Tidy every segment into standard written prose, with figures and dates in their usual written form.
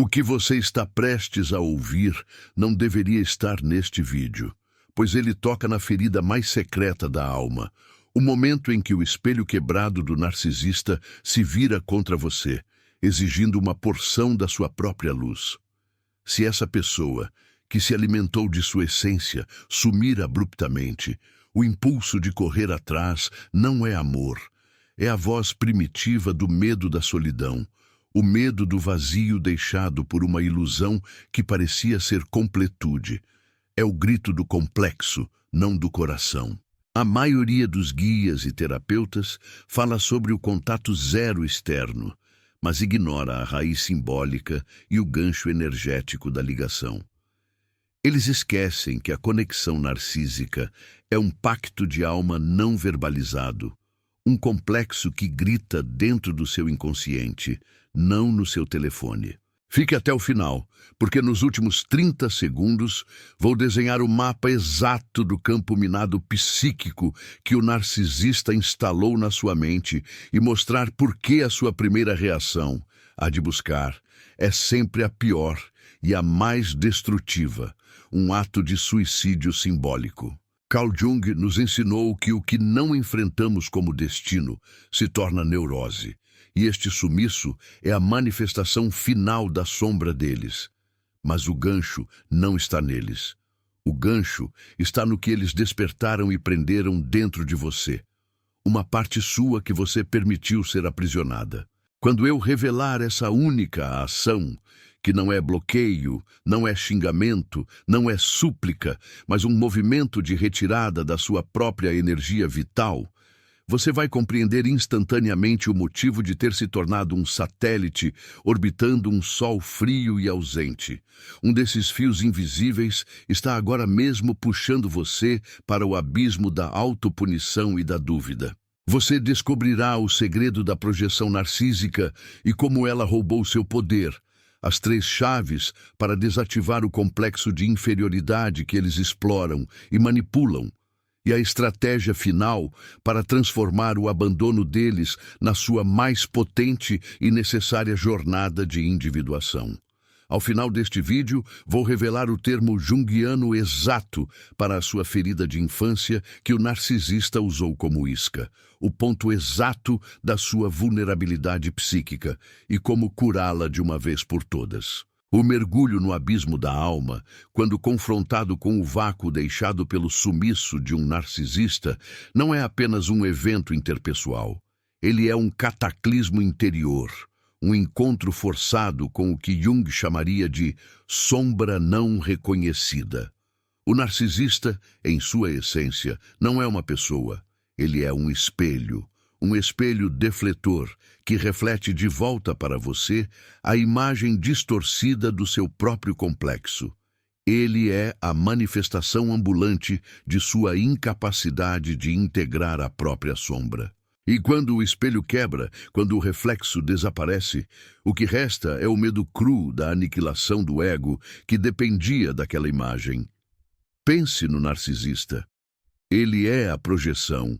O que você está prestes a ouvir não deveria estar neste vídeo, pois ele toca na ferida mais secreta da alma, o momento em que o espelho quebrado do narcisista se vira contra você, exigindo uma porção da sua própria luz. Se essa pessoa, que se alimentou de sua essência, sumir abruptamente, o impulso de correr atrás não é amor, é a voz primitiva do medo da solidão, o medo do vazio deixado por uma ilusão que parecia ser completude. É o grito do complexo, não do coração. A maioria dos guias e terapeutas fala sobre o contato zero externo, mas ignora a raiz simbólica e o gancho energético da ligação. Eles esquecem que a conexão narcísica é um pacto de alma não verbalizado, um complexo que grita dentro do seu inconsciente, não no seu telefone. Fique até o final, porque nos últimos 30 segundos vou desenhar o mapa exato do campo minado psíquico que o narcisista instalou na sua mente e mostrar por que a sua primeira reação, a de buscar, é sempre a pior e a mais destrutiva, um ato de suicídio simbólico. Carl Jung nos ensinou que o que não enfrentamos como destino se torna neurose, e este sumiço é a manifestação final da sombra deles. Mas o gancho não está neles. O gancho está no que eles despertaram e prenderam dentro de você, uma parte sua que você permitiu ser aprisionada. Quando eu revelar essa única ação, que não é bloqueio, não é xingamento, não é súplica, mas um movimento de retirada da sua própria energia vital, você vai compreender instantaneamente o motivo de ter se tornado um satélite orbitando um sol frio e ausente. Um desses fios invisíveis está agora mesmo puxando você para o abismo da autopunição e da dúvida. Você descobrirá o segredo da projeção narcísica e como ela roubou seu poder, as 3 chaves para desativar o complexo de inferioridade que eles exploram e manipulam, e a estratégia final para transformar o abandono deles na sua mais potente e necessária jornada de individuação. Ao final deste vídeo, vou revelar o termo junguiano exato para a sua ferida de infância que o narcisista usou como isca, o ponto exato da sua vulnerabilidade psíquica e como curá-la de uma vez por todas. O mergulho no abismo da alma, quando confrontado com o vácuo deixado pelo sumiço de um narcisista, não é apenas um evento interpessoal. Ele é um cataclismo interior, um encontro forçado com o que Jung chamaria de sombra não reconhecida. O narcisista, em sua essência, não é uma pessoa. Ele é um espelho defletor que reflete de volta para você a imagem distorcida do seu próprio complexo. Ele é a manifestação ambulante de sua incapacidade de integrar a própria sombra. E quando o espelho quebra, quando o reflexo desaparece, o que resta é o medo cru da aniquilação do ego que dependia daquela imagem. Pense no narcisista. Ele é a projeção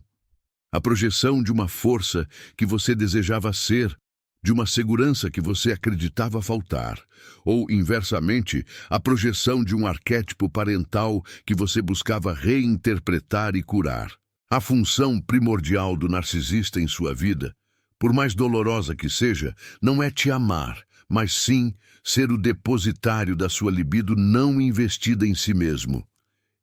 de uma força que você desejava ser, de uma segurança que você acreditava faltar, ou, inversamente, a projeção de um arquétipo parental que você buscava reinterpretar e curar. A função primordial do narcisista em sua vida, por mais dolorosa que seja, não é te amar, mas sim ser o depositário da sua libido não investida em si mesmo.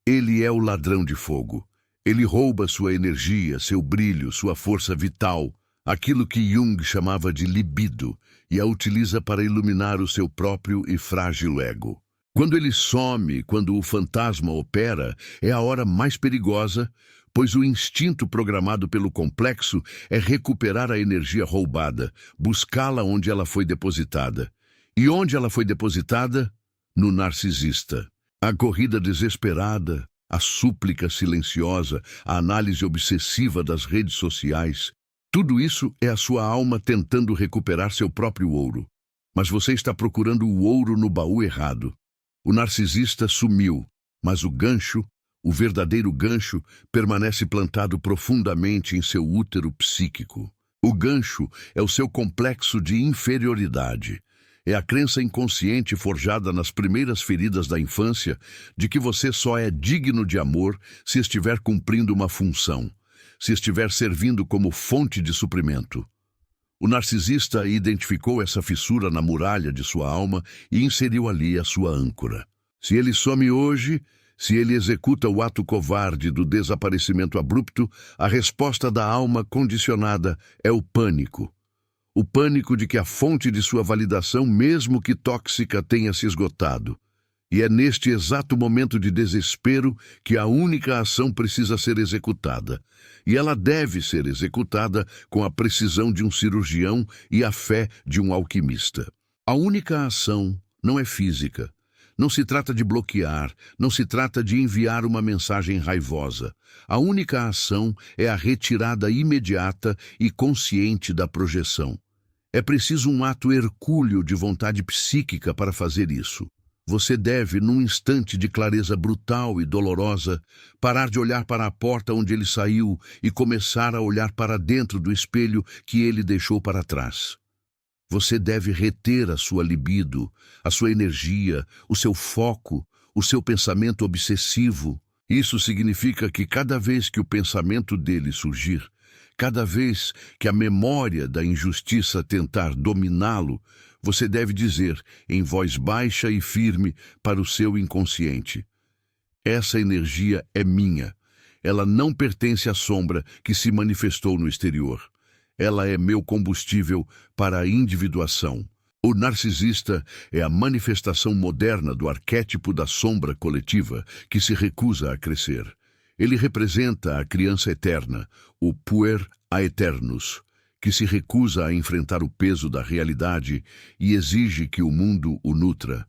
Ele é o ladrão de fogo. Ele rouba sua energia, seu brilho, sua força vital, aquilo que Jung chamava de libido, e a utiliza para iluminar o seu próprio e frágil ego. Quando ele some, quando o fantasma opera, é a hora mais perigosa, pois o instinto programado pelo complexo é recuperar a energia roubada, buscá-la onde ela foi depositada. E onde ela foi depositada? No narcisista. A corrida desesperada, a súplica silenciosa, a análise obsessiva das redes sociais, tudo isso é a sua alma tentando recuperar seu próprio ouro. Mas você está procurando o ouro no baú errado. O narcisista sumiu, mas o gancho, o verdadeiro gancho, permanece plantado profundamente em seu útero psíquico. O gancho é o seu complexo de inferioridade. É a crença inconsciente forjada nas primeiras feridas da infância de que você só é digno de amor se estiver cumprindo uma função, se estiver servindo como fonte de suprimento. O narcisista identificou essa fissura na muralha de sua alma e inseriu ali a sua âncora. Se ele some hoje, se ele executa o ato covarde do desaparecimento abrupto, a resposta da alma condicionada é o pânico. O pânico de que a fonte de sua validação, mesmo que tóxica, tenha se esgotado. E é neste exato momento de desespero que a única ação precisa ser executada. E ela deve ser executada com a precisão de um cirurgião e a fé de um alquimista. A única ação não é física. Não se trata de bloquear, não se trata de enviar uma mensagem raivosa. A única ação é a retirada imediata e consciente da projeção. É preciso um ato hercúleo de vontade psíquica para fazer isso. Você deve, num instante de clareza brutal e dolorosa, parar de olhar para a porta onde ele saiu e começar a olhar para dentro do espelho que ele deixou para trás. Você deve reter a sua libido, a sua energia, o seu foco, o seu pensamento obsessivo. Isso significa que cada vez que o pensamento dele surgir, cada vez que a memória da injustiça tentar dominá-lo, você deve dizer, em voz baixa e firme, para o seu inconsciente: essa energia é minha. Ela não pertence à sombra que se manifestou no exterior. Ela é meu combustível para a individuação. O narcisista é a manifestação moderna do arquétipo da sombra coletiva que se recusa a crescer. Ele representa a criança eterna, o puer aeternus, que se recusa a enfrentar o peso da realidade e exige que o mundo o nutra.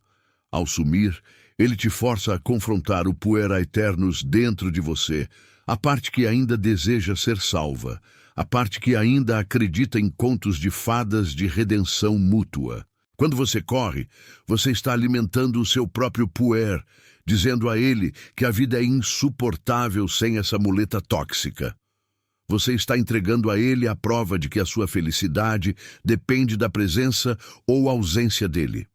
Ao sumir, ele te força a confrontar o puer aeternus dentro de você, a parte que ainda deseja ser salva, a parte que ainda acredita em contos de fadas de redenção mútua. Quando você corre, você está alimentando o seu próprio puer, dizendo a ele que a vida é insuportável sem essa muleta tóxica. Você está entregando a ele a prova de que a sua felicidade depende da presença ou ausência dele.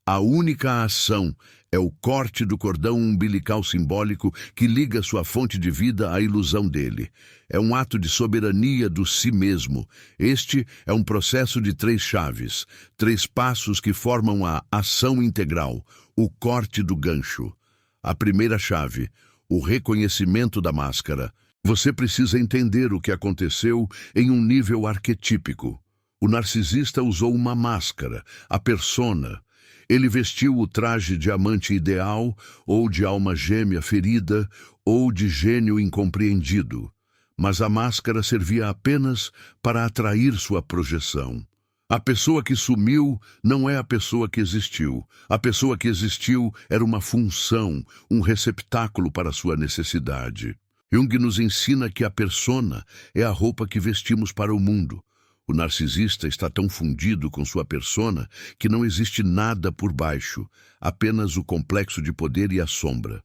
A única ação é o corte do cordão umbilical simbólico que liga sua fonte de vida à ilusão dele. É um ato de soberania do si mesmo. Este é um processo de 3 chaves, 3 passos que formam a ação integral, o corte do gancho. A primeira chave, o reconhecimento da máscara. Você precisa entender o que aconteceu em um nível arquetípico. O narcisista usou uma máscara, a persona. Ele vestiu o traje de amante ideal, ou de alma gêmea ferida, ou de gênio incompreendido. Mas a máscara servia apenas para atrair sua projeção. A pessoa que sumiu não é a pessoa que existiu. A pessoa que existiu era uma função, um receptáculo para sua necessidade. Jung nos ensina que a persona é a roupa que vestimos para o mundo. O narcisista está tão fundido com sua persona que não existe nada por baixo, apenas o complexo de poder e a sombra.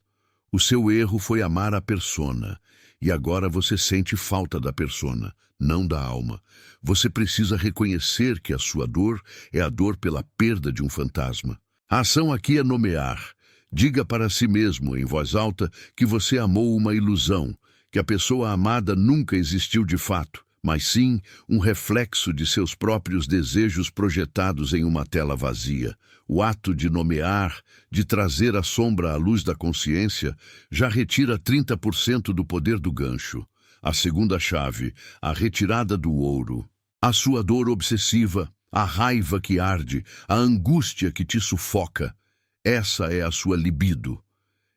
O seu erro foi amar a persona, e agora você sente falta da persona, não da alma. Você precisa reconhecer que a sua dor é a dor pela perda de um fantasma. A ação aqui é nomear. Diga para si mesmo, em voz alta, que você amou uma ilusão, que a pessoa amada nunca existiu de fato, mas sim um reflexo de seus próprios desejos projetados em uma tela vazia. O ato de nomear, de trazer a sombra à luz da consciência, já retira 30% do poder do gancho. A segunda chave, a retirada do ouro. A sua dor obsessiva, a raiva que arde, a angústia que te sufoca. Essa é a sua libido.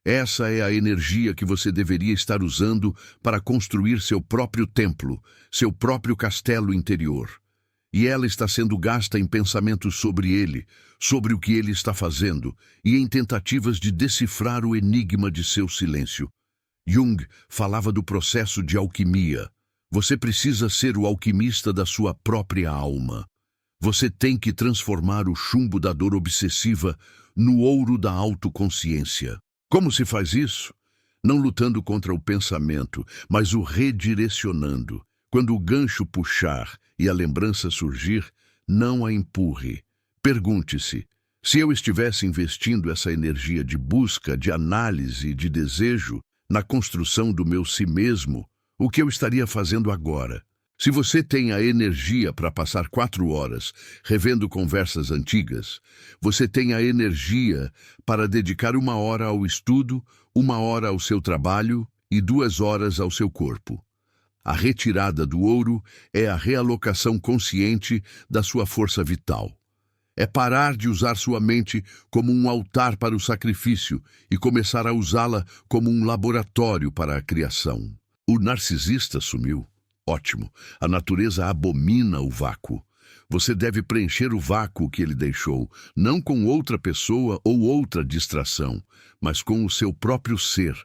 Essa é a energia que você deveria estar usando para construir seu próprio templo, seu próprio castelo interior. E ela está sendo gasta em pensamentos sobre ele, sobre o que ele está fazendo, e em tentativas de decifrar o enigma de seu silêncio. Jung falava do processo de alquimia. Você precisa ser o alquimista da sua própria alma. Você tem que transformar o chumbo da dor obsessiva no ouro da autoconsciência. Como se faz isso? Não lutando contra o pensamento, mas o redirecionando. Quando o gancho puxar e a lembrança surgir, não a empurre. Pergunte-se: se eu estivesse investindo essa energia de busca, de análise, de desejo na construção do meu si mesmo, o que eu estaria fazendo agora? Se você tem a energia para passar 4 horas revendo conversas antigas, você tem a energia para dedicar 1 hora ao estudo, 1 hora ao seu trabalho e 2 horas ao seu corpo. A retirada do ouro é a realocação consciente da sua força vital. É parar de usar sua mente como um altar para o sacrifício e começar a usá-la como um laboratório para a criação. O narcisista sumiu. Ótimo. A natureza abomina o vácuo. Você deve preencher o vácuo que ele deixou, não com outra pessoa ou outra distração, mas com o seu próprio ser.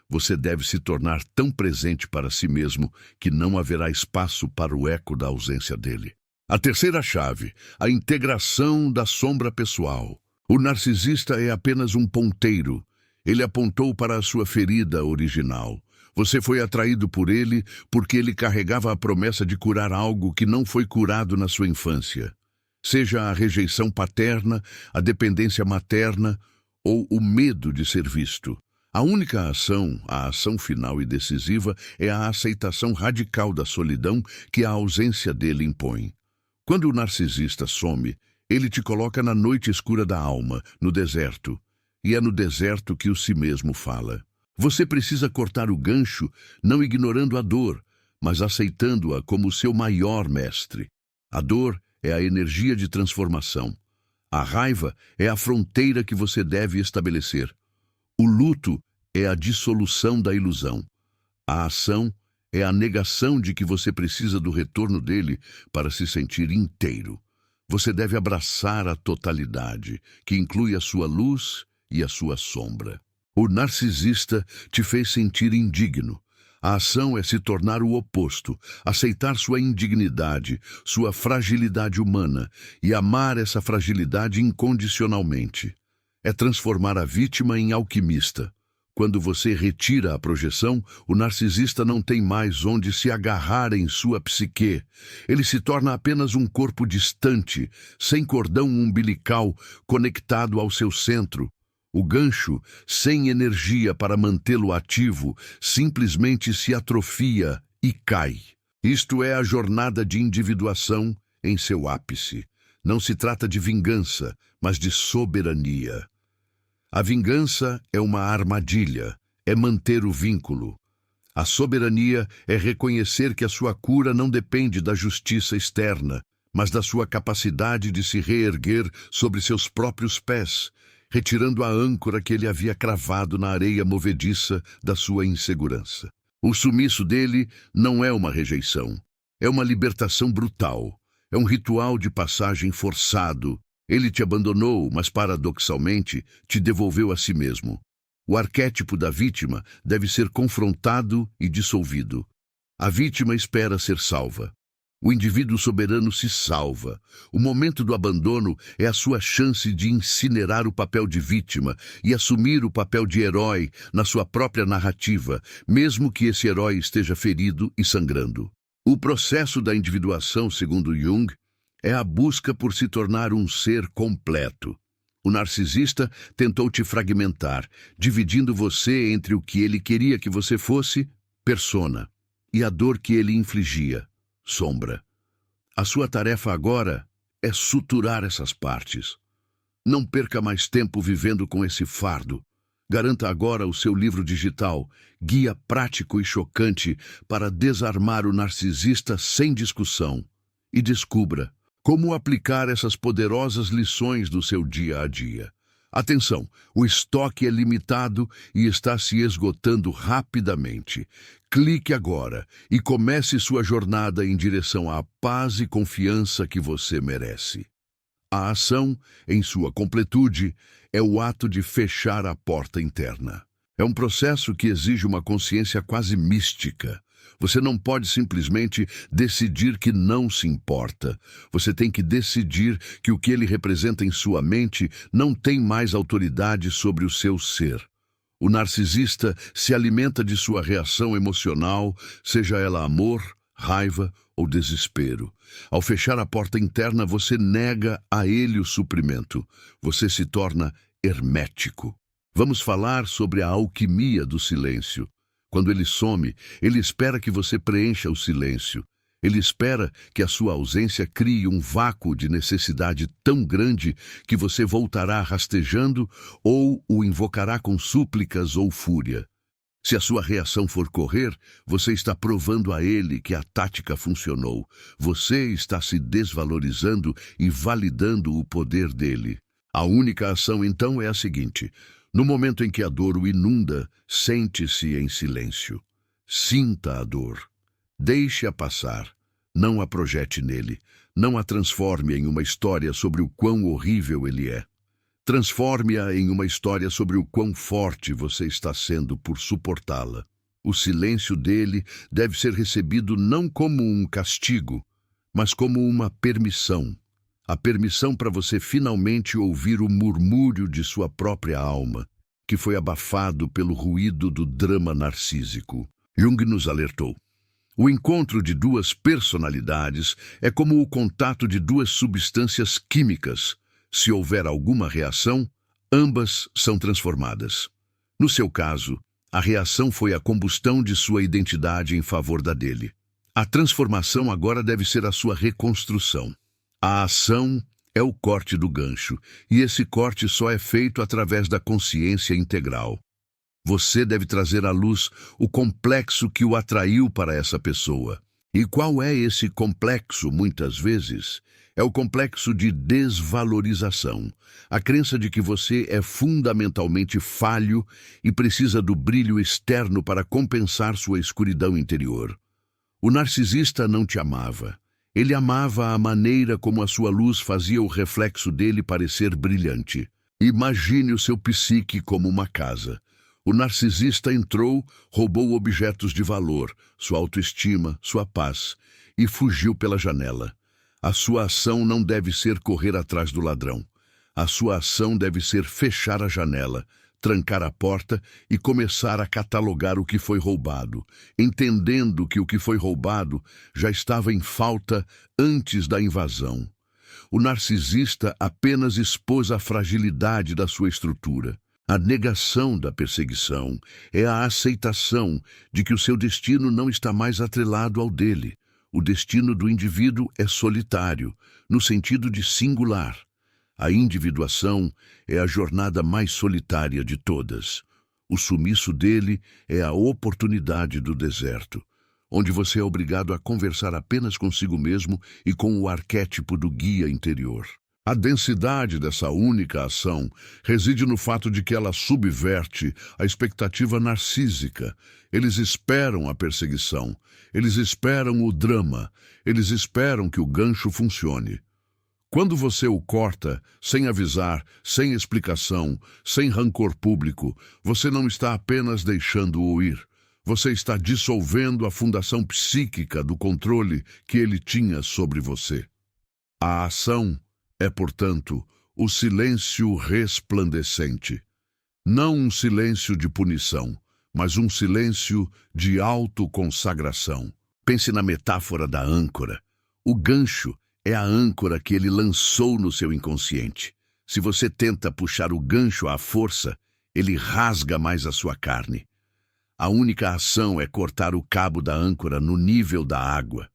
Você deve se tornar tão presente para si mesmo que não haverá espaço para o eco da ausência dele. A terceira chave, a integração da sombra pessoal. O narcisista é apenas um ponteiro. Ele apontou para a sua ferida original. Você foi atraído por ele porque ele carregava a promessa de curar algo que não foi curado na sua infância. Seja a rejeição paterna, a dependência materna ou o medo de ser visto. A única ação, a ação final e decisiva, é a aceitação radical da solidão que a ausência dele impõe. Quando o narcisista some, ele te coloca na noite escura da alma, no deserto. E é no deserto que o si mesmo fala. Você precisa cortar o gancho, não ignorando a dor, mas aceitando-a como seu maior mestre. A dor é a energia de transformação. A raiva é a fronteira que você deve estabelecer. O luto é a dissolução da ilusão. A ação é a negação de que você precisa do retorno dele para se sentir inteiro. Você deve abraçar a totalidade, que inclui a sua luz e a sua sombra. O narcisista te fez sentir indigno. A ação é se tornar o oposto, aceitar sua indignidade, sua fragilidade humana e amar essa fragilidade incondicionalmente. É transformar a vítima em alquimista. Quando você retira a projeção, o narcisista não tem mais onde se agarrar em sua psique. Ele se torna apenas um corpo distante, sem cordão umbilical conectado ao seu centro. O gancho, sem energia para mantê-lo ativo, simplesmente se atrofia e cai. Isto é a jornada de individuação em seu ápice. Não se trata de vingança, mas de soberania. A vingança é uma armadilha, é manter o vínculo. A soberania é reconhecer que a sua cura não depende da justiça externa, mas da sua capacidade de se reerguer sobre seus próprios pés, retirando a âncora que ele havia cravado na areia movediça da sua insegurança. O sumiço dele não é uma rejeição, é uma libertação brutal, é um ritual de passagem forçado. Ele te abandonou, mas paradoxalmente te devolveu a si mesmo. O arquétipo da vítima deve ser confrontado e dissolvido. A vítima espera ser salva. O indivíduo soberano se salva. O momento do abandono é a sua chance de incinerar o papel de vítima e assumir o papel de herói na sua própria narrativa, mesmo que esse herói esteja ferido e sangrando. O processo da individuação, segundo Jung, é a busca por se tornar um ser completo. O narcisista tentou te fragmentar, dividindo você entre o que ele queria que você fosse, persona, e a dor que ele infligia, sombra. A sua tarefa agora é suturar essas partes. Não perca mais tempo vivendo com esse fardo. Garanta agora o seu livro digital, guia prático e chocante para desarmar o narcisista sem discussão. E descubra como aplicar essas poderosas lições no seu dia a dia. Atenção, o estoque é limitado e está se esgotando rapidamente. Clique agora e comece sua jornada em direção à paz e confiança que você merece. A ação, em sua completude, é o ato de fechar a porta interna. É um processo que exige uma consciência quase mística. Você não pode simplesmente decidir que não se importa. Você tem que decidir que o que ele representa em sua mente não tem mais autoridade sobre o seu ser. O narcisista se alimenta de sua reação emocional, seja ela amor, raiva ou desespero. Ao fechar a porta interna, você nega a ele o suprimento. Você se torna hermético. Vamos falar sobre a alquimia do silêncio. Quando ele some, ele espera que você preencha o silêncio. Ele espera que a sua ausência crie um vácuo de necessidade tão grande que você voltará rastejando ou o invocará com súplicas ou fúria. Se a sua reação for correr, você está provando a ele que a tática funcionou. Você está se desvalorizando e validando o poder dele. A única ação, então, é a seguinte: no momento em que a dor o inunda, sente-se em silêncio. Sinta a dor. Deixe-a passar. Não a projete nele. Não a transforme em uma história sobre o quão horrível ele é. Transforme-a em uma história sobre o quão forte você está sendo por suportá-la. O silêncio dele deve ser recebido não como um castigo, mas como uma permissão. A permissão para você finalmente ouvir o murmúrio de sua própria alma, que foi abafado pelo ruído do drama narcísico. Jung nos alertou. O encontro de duas personalidades é como o contato de duas substâncias químicas. Se houver alguma reação, ambas são transformadas. No seu caso, a reação foi a combustão de sua identidade em favor da dele. A transformação agora deve ser a sua reconstrução. A ação é o corte do gancho, e esse corte só é feito através da consciência integral. Você deve trazer à luz o complexo que o atraiu para essa pessoa. E qual é esse complexo, muitas vezes? É o complexo de desvalorização. A crença de que você é fundamentalmente falho e precisa do brilho externo para compensar sua escuridão interior. O narcisista não te amava. Ele amava a maneira como a sua luz fazia o reflexo dele parecer brilhante. Imagine o seu psique como uma casa. O narcisista entrou, roubou objetos de valor, sua autoestima, sua paz, e fugiu pela janela. A sua ação não deve ser correr atrás do ladrão. A sua ação deve ser fechar a janela, trancar a porta e começar a catalogar o que foi roubado, entendendo que o que foi roubado já estava em falta antes da invasão. O narcisista apenas expôs a fragilidade da sua estrutura. A negação da perseguição é a aceitação de que o seu destino não está mais atrelado ao dele. O destino do indivíduo é solitário, no sentido de singular. A individuação é a jornada mais solitária de todas. O sumiço dele é a oportunidade do deserto, onde você é obrigado a conversar apenas consigo mesmo e com o arquétipo do guia interior. A densidade dessa única ação reside no fato de que ela subverte a expectativa narcísica. Eles esperam a perseguição, eles esperam o drama, eles esperam que o gancho funcione. Quando você o corta, sem avisar, sem explicação, sem rancor público, você não está apenas deixando-o ir. Você está dissolvendo a fundação psíquica do controle que ele tinha sobre você. A ação é, portanto, o silêncio resplandecente. Não um silêncio de punição, mas um silêncio de autoconsagração. Pense na metáfora da âncora. O gancho é a âncora que ele lançou no seu inconsciente. Se você tenta puxar o gancho à força, ele rasga mais a sua carne. A única ação é cortar o cabo da âncora no nível da água.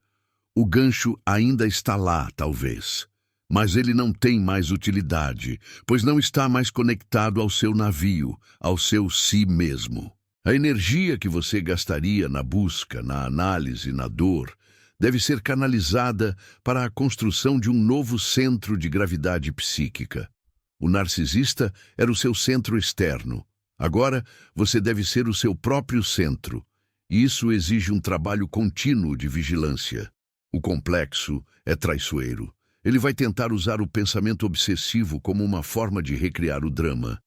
O gancho ainda está lá, talvez, mas ele não tem mais utilidade, pois não está mais conectado ao seu navio, ao seu si mesmo. A energia que você gastaria na busca, na análise, na dor, deve ser canalizada para a construção de um novo centro de gravidade psíquica. O narcisista era o seu centro externo. Agora, você deve ser o seu próprio centro. Isso exige um trabalho contínuo de vigilância. O complexo é traiçoeiro. Ele vai tentar usar o pensamento obsessivo como uma forma de recriar o drama.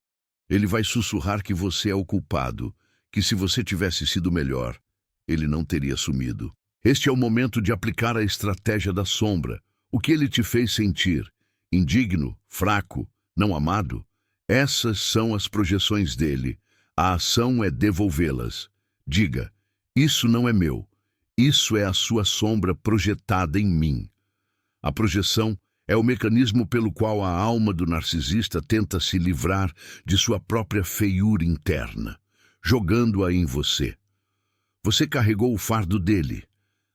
Ele vai sussurrar que você é o culpado, que se você tivesse sido melhor, ele não teria sumido. Este é o momento de aplicar a estratégia da sombra. O que ele te fez sentir? Indigno, fraco, não amado? Essas são as projeções dele. A ação é devolvê-las. Diga, isso não é meu. Isso é a sua sombra projetada em mim. A projeção é o mecanismo pelo qual a alma do narcisista tenta se livrar de sua própria feiura interna, jogando-a em você. Você carregou o fardo dele.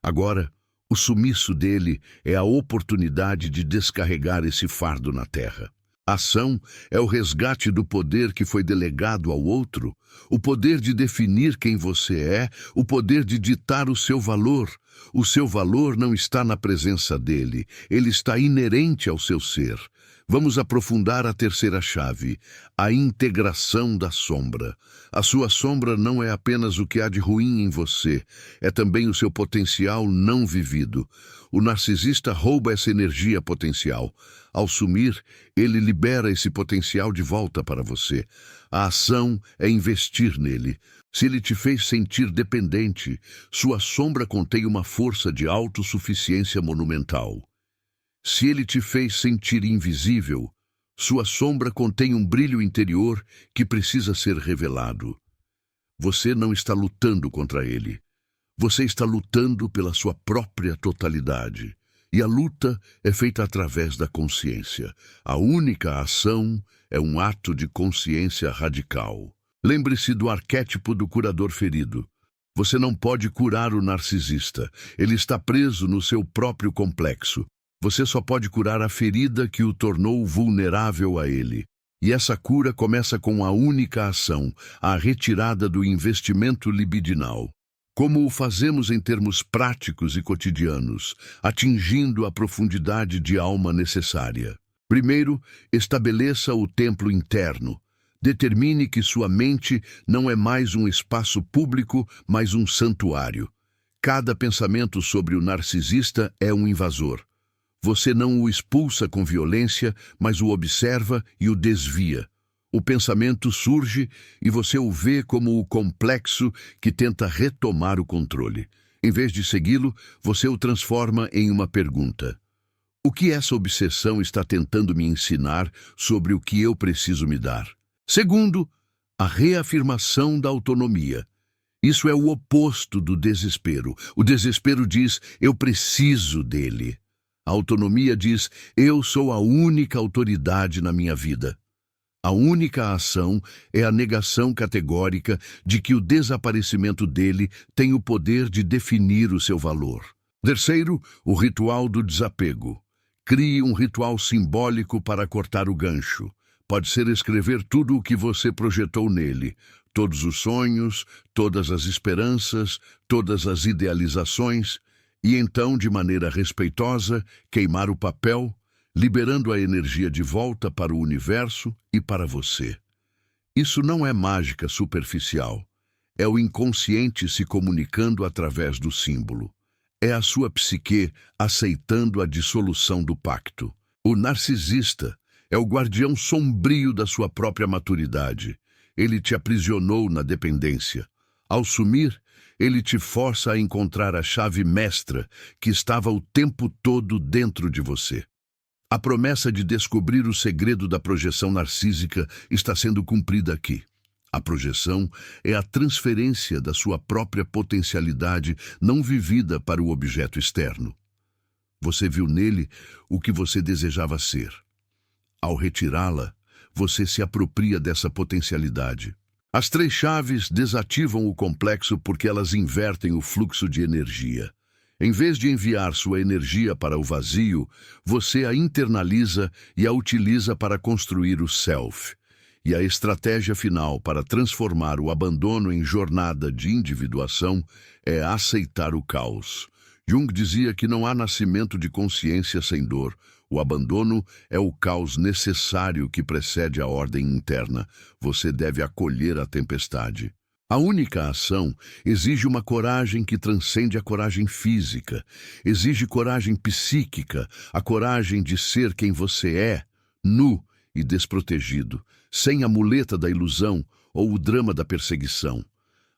Agora, o sumiço dele é a oportunidade de descarregar esse fardo na terra. A ação é o resgate do poder que foi delegado ao outro, o poder de definir quem você é, o poder de ditar o seu valor. O seu valor não está na presença dele, ele está inerente ao seu ser. Vamos aprofundar a terceira chave, a integração da sombra. A sua sombra não é apenas o que há de ruim em você, é também o seu potencial não vivido. O narcisista rouba essa energia potencial. Ao sumir, ele libera esse potencial de volta para você. A ação é investir nele. Se ele te fez sentir dependente, sua sombra contém uma força de autossuficiência monumental. Se ele te fez sentir invisível, sua sombra contém um brilho interior que precisa ser revelado. Você não está lutando contra ele. Você está lutando pela sua própria totalidade. E a luta é feita através da consciência. A única ação é um ato de consciência radical. Lembre-se do arquétipo do curador ferido. Você não pode curar o narcisista. Ele está preso no seu próprio complexo. Você só pode curar a ferida que o tornou vulnerável a ele. E essa cura começa com a única ação, a retirada do investimento libidinal. Como o fazemos em termos práticos e cotidianos, atingindo a profundidade de alma necessária. Primeiro, estabeleça o templo interno. Determine que sua mente não é mais um espaço público, mas um santuário. Cada pensamento sobre o narcisista é um invasor. Você não o expulsa com violência, mas o observa e o desvia. O pensamento surge e você o vê como o complexo que tenta retomar o controle. Em vez de segui-lo, você o transforma em uma pergunta. O que essa obsessão está tentando me ensinar sobre o que eu preciso me dar? Segundo, a reafirmação da autonomia. Isso é o oposto do desespero. O desespero diz, eu preciso dele. A autonomia diz, eu sou a única autoridade na minha vida. A única ação é a negação categórica de que o desaparecimento dele tem o poder de definir o seu valor. Terceiro, o ritual do desapego. Crie um ritual simbólico para cortar o gancho. Pode ser escrever tudo o que você projetou nele, todos os sonhos, todas as esperanças, todas as idealizações, e então, de maneira respeitosa, queimar o papel, liberando a energia de volta para o universo e para você. Isso não é mágica superficial. É o inconsciente se comunicando através do símbolo. É a sua psique aceitando a dissolução do pacto. O narcisista é o guardião sombrio da sua própria maturidade. Ele te aprisionou na dependência. Ao sumir, ele te força a encontrar a chave mestra que estava o tempo todo dentro de você. A promessa de descobrir o segredo da projeção narcísica está sendo cumprida aqui. A projeção é a transferência da sua própria potencialidade não vivida para o objeto externo. Você viu nele o que você desejava ser. Ao retirá-la, você se apropria dessa potencialidade. As três chaves desativam o complexo porque elas invertem o fluxo de energia. Em vez de enviar sua energia para o vazio, você a internaliza e a utiliza para construir o self. E a estratégia final para transformar o abandono em jornada de individuação é aceitar o caos. Jung dizia que não há nascimento de consciência sem dor. O abandono é o caos necessário que precede a ordem interna. Você deve acolher a tempestade. A única ação exige uma coragem que transcende a coragem física. Exige coragem psíquica, a coragem de ser quem você é, nu e desprotegido, sem a muleta da ilusão ou o drama da perseguição.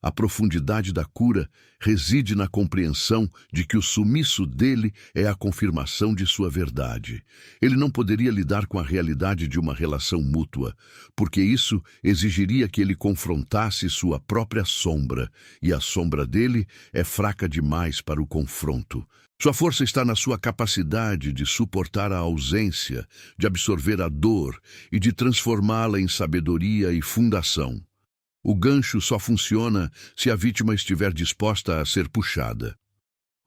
A profundidade da cura reside na compreensão de que o sumiço dele é a confirmação de sua verdade. Ele não poderia lidar com a realidade de uma relação mútua, porque isso exigiria que ele confrontasse sua própria sombra, e a sombra dele é fraca demais para o confronto. Sua força está na sua capacidade de suportar a ausência, de absorver a dor e de transformá-la em sabedoria e fundação. O gancho só funciona se a vítima estiver disposta a ser puxada.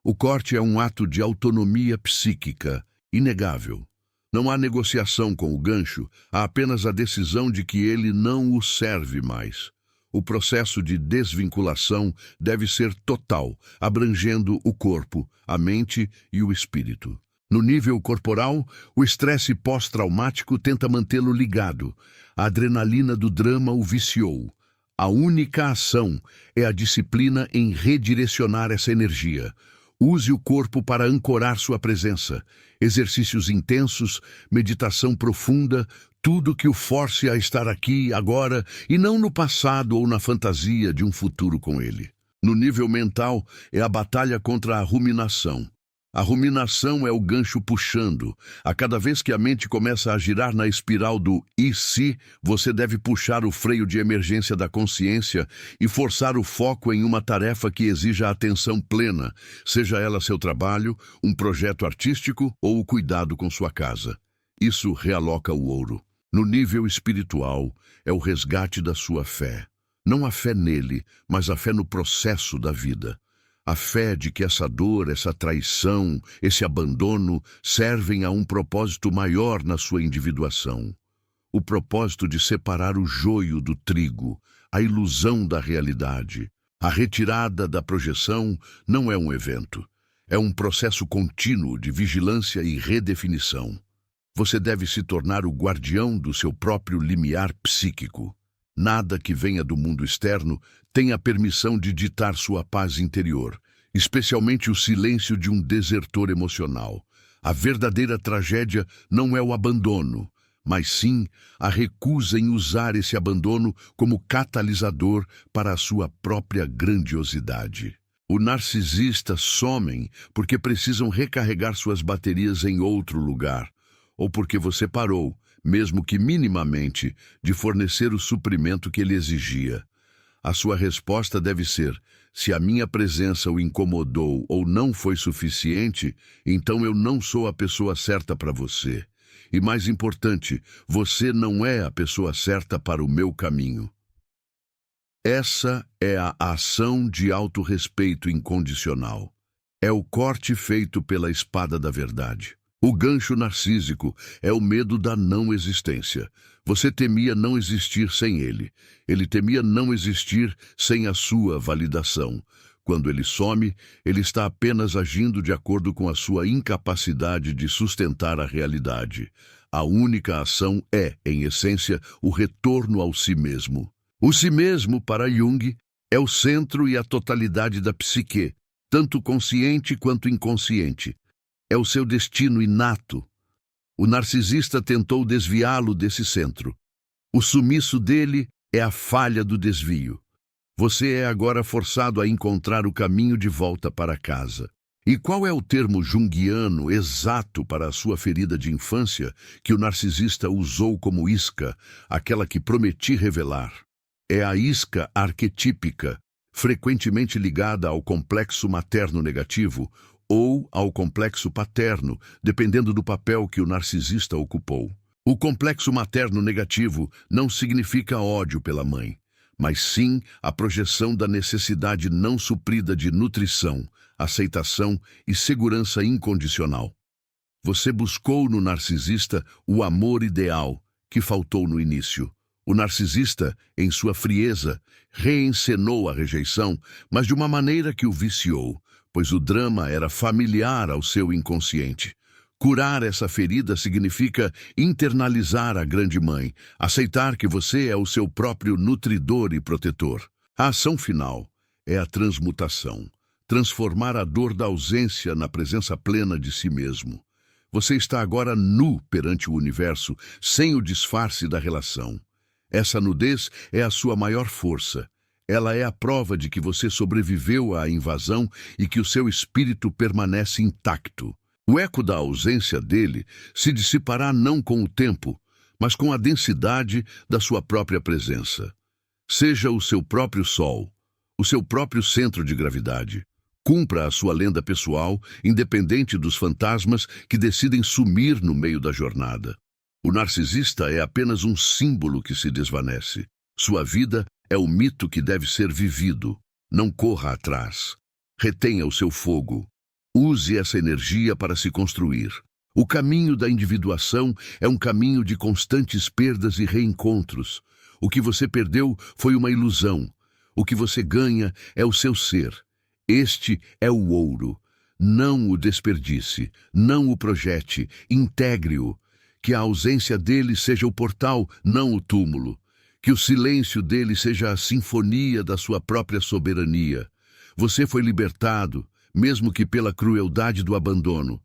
O corte é um ato de autonomia psíquica, inegável. Não há negociação com o gancho, há apenas a decisão de que ele não o serve mais. O processo de desvinculação deve ser total, abrangendo o corpo, a mente e o espírito. No nível corporal, o estresse pós-traumático tenta mantê-lo ligado. A adrenalina do drama o viciou. A única ação é a disciplina em redirecionar essa energia. Use o corpo para ancorar sua presença. Exercícios intensos, meditação profunda, tudo que o force a estar aqui, agora, e não no passado ou na fantasia de um futuro com ele. No nível mental, é a batalha contra a ruminação. A ruminação é o gancho puxando. A cada vez que a mente começa a girar na espiral do "e se", você deve puxar o freio de emergência da consciência e forçar o foco em uma tarefa que exija atenção plena, seja ela seu trabalho, um projeto artístico ou o cuidado com sua casa. Isso realoca o ouro. No nível espiritual, é o resgate da sua fé. Não a fé nele, mas a fé no processo da vida. A fé de que essa dor, essa traição, esse abandono servem a um propósito maior na sua individuação. O propósito de separar o joio do trigo, a ilusão da realidade. A retirada da projeção não é um evento. É um processo contínuo de vigilância e redefinição. Você deve se tornar o guardião do seu próprio limiar psíquico. Nada que venha do mundo externo tem a permissão de ditar sua paz interior, especialmente o silêncio de um desertor emocional. A verdadeira tragédia não é o abandono, mas sim a recusa em usar esse abandono como catalisador para a sua própria grandiosidade. O narcisista somem porque precisam recarregar suas baterias em outro lugar, ou porque você parou, mesmo que minimamente, de fornecer o suprimento que ele exigia. A sua resposta deve ser: se a minha presença o incomodou ou não foi suficiente, então eu não sou a pessoa certa para você. E mais importante, você não é a pessoa certa para o meu caminho. Essa é a ação de autorrespeito incondicional. É o corte feito pela espada da verdade. O gancho narcísico é o medo da não existência. Você temia não existir sem ele. Ele temia não existir sem a sua validação. Quando ele some, ele está apenas agindo de acordo com a sua incapacidade de sustentar a realidade. A única ação é, em essência, o retorno ao si mesmo. O si mesmo, para Jung, é o centro e a totalidade da psique, tanto consciente quanto inconsciente. É o seu destino inato. O narcisista tentou desviá-lo desse centro. O sumiço dele é a falha do desvio. Você é agora forçado a encontrar o caminho de volta para casa. E qual é o termo junguiano exato para a sua ferida de infância que o narcisista usou como isca, aquela que prometi revelar? É a isca arquetípica, frequentemente ligada ao complexo materno negativo, ou ao complexo paterno, dependendo do papel que o narcisista ocupou. O complexo materno negativo não significa ódio pela mãe, mas sim a projeção da necessidade não suprida de nutrição, aceitação e segurança incondicional. Você buscou no narcisista o amor ideal que faltou no início. O narcisista, em sua frieza, reencenou a rejeição, mas de uma maneira que o viciou, pois o drama era familiar ao seu inconsciente. Curar essa ferida significa internalizar a grande mãe, aceitar que você é o seu próprio nutridor e protetor. A ação final é a transmutação, transformar a dor da ausência na presença plena de si mesmo. Você está agora nu perante o universo, sem o disfarce da relação. Essa nudez é a sua maior força. Ela é a prova de que você sobreviveu à invasão e que o seu espírito permanece intacto. O eco da ausência dele se dissipará não com o tempo, mas com a densidade da sua própria presença. Seja o seu próprio sol, o seu próprio centro de gravidade. Cumpra a sua lenda pessoal, independente dos fantasmas que decidem sumir no meio da jornada. O narcisista é apenas um símbolo que se desvanece. Sua vida é o mito que deve ser vivido. Não corra atrás. Retenha o seu fogo. Use essa energia para se construir. O caminho da individuação é um caminho de constantes perdas e reencontros. O que você perdeu foi uma ilusão. O que você ganha é o seu ser. Este é o ouro. Não o desperdice, não o projete, integre-o. Que a ausência dele seja o portal, não o túmulo. Que o silêncio dele seja a sinfonia da sua própria soberania. Você foi libertado, mesmo que pela crueldade do abandono.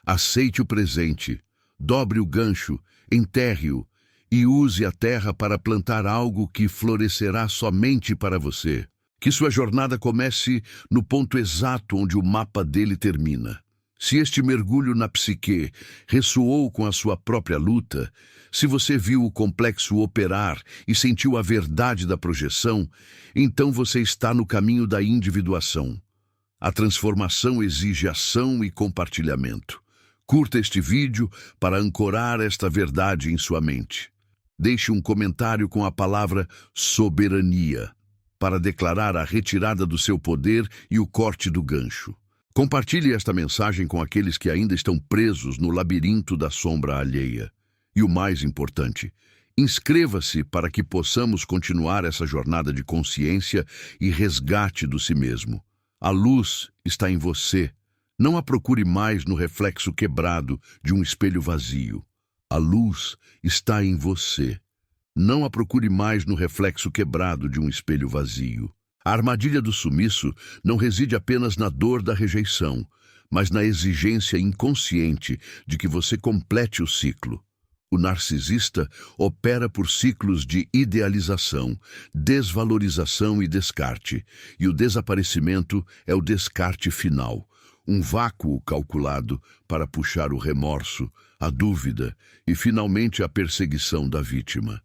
Aceite o presente, dobre o gancho, enterre-o e use a terra para plantar algo que florescerá somente para você. Que sua jornada comece no ponto exato onde o mapa dele termina. Se este mergulho na psique ressoou com a sua própria luta, se você viu o complexo operar e sentiu a verdade da projeção, então você está no caminho da individuação. A transformação exige ação e compartilhamento. Curta este vídeo para ancorar esta verdade em sua mente. Deixe um comentário com a palavra soberania, para declarar a retirada do seu poder e o corte do gancho. Compartilhe esta mensagem com aqueles que ainda estão presos no labirinto da sombra alheia. E o mais importante, inscreva-se para que possamos continuar essa jornada de consciência e resgate do si mesmo. A luz está em você. Não a procure mais no reflexo quebrado de um espelho vazio. A luz está em você. Não a procure mais no reflexo quebrado de um espelho vazio. A armadilha do sumiço não reside apenas na dor da rejeição, mas na exigência inconsciente de que você complete o ciclo. O narcisista opera por ciclos de idealização, desvalorização e descarte, e o desaparecimento é o descarte final, um vácuo calculado para puxar o remorso, a dúvida e, finalmente, a perseguição da vítima.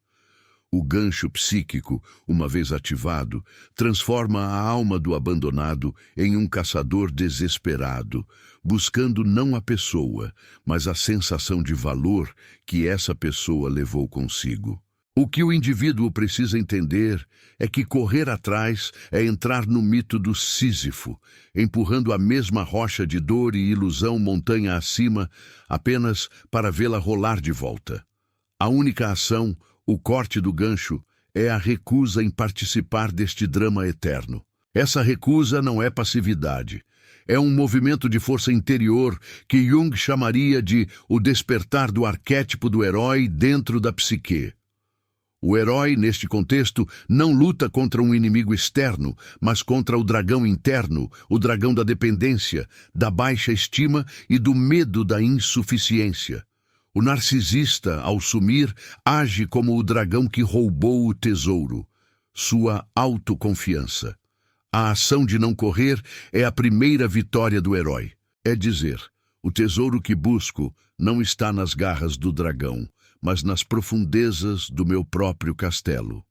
O gancho psíquico, uma vez ativado, transforma a alma do abandonado em um caçador desesperado, buscando não a pessoa, mas a sensação de valor que essa pessoa levou consigo. O que o indivíduo precisa entender é que correr atrás é entrar no mito do Sísifo, empurrando a mesma rocha de dor e ilusão montanha acima, apenas para vê-la rolar de volta. A única ação, o corte do gancho, é a recusa em participar deste drama eterno. Essa recusa não é passividade. É um movimento de força interior que Jung chamaria de o despertar do arquétipo do herói dentro da psique. O herói, neste contexto, não luta contra um inimigo externo, mas contra o dragão interno, o dragão da dependência, da baixa estima e do medo da insuficiência. O narcisista, ao sumir, age como o dragão que roubou o tesouro, sua autoconfiança. A ação de não correr é a primeira vitória do herói. É dizer, o tesouro que busco não está nas garras do dragão, mas nas profundezas do meu próprio castelo.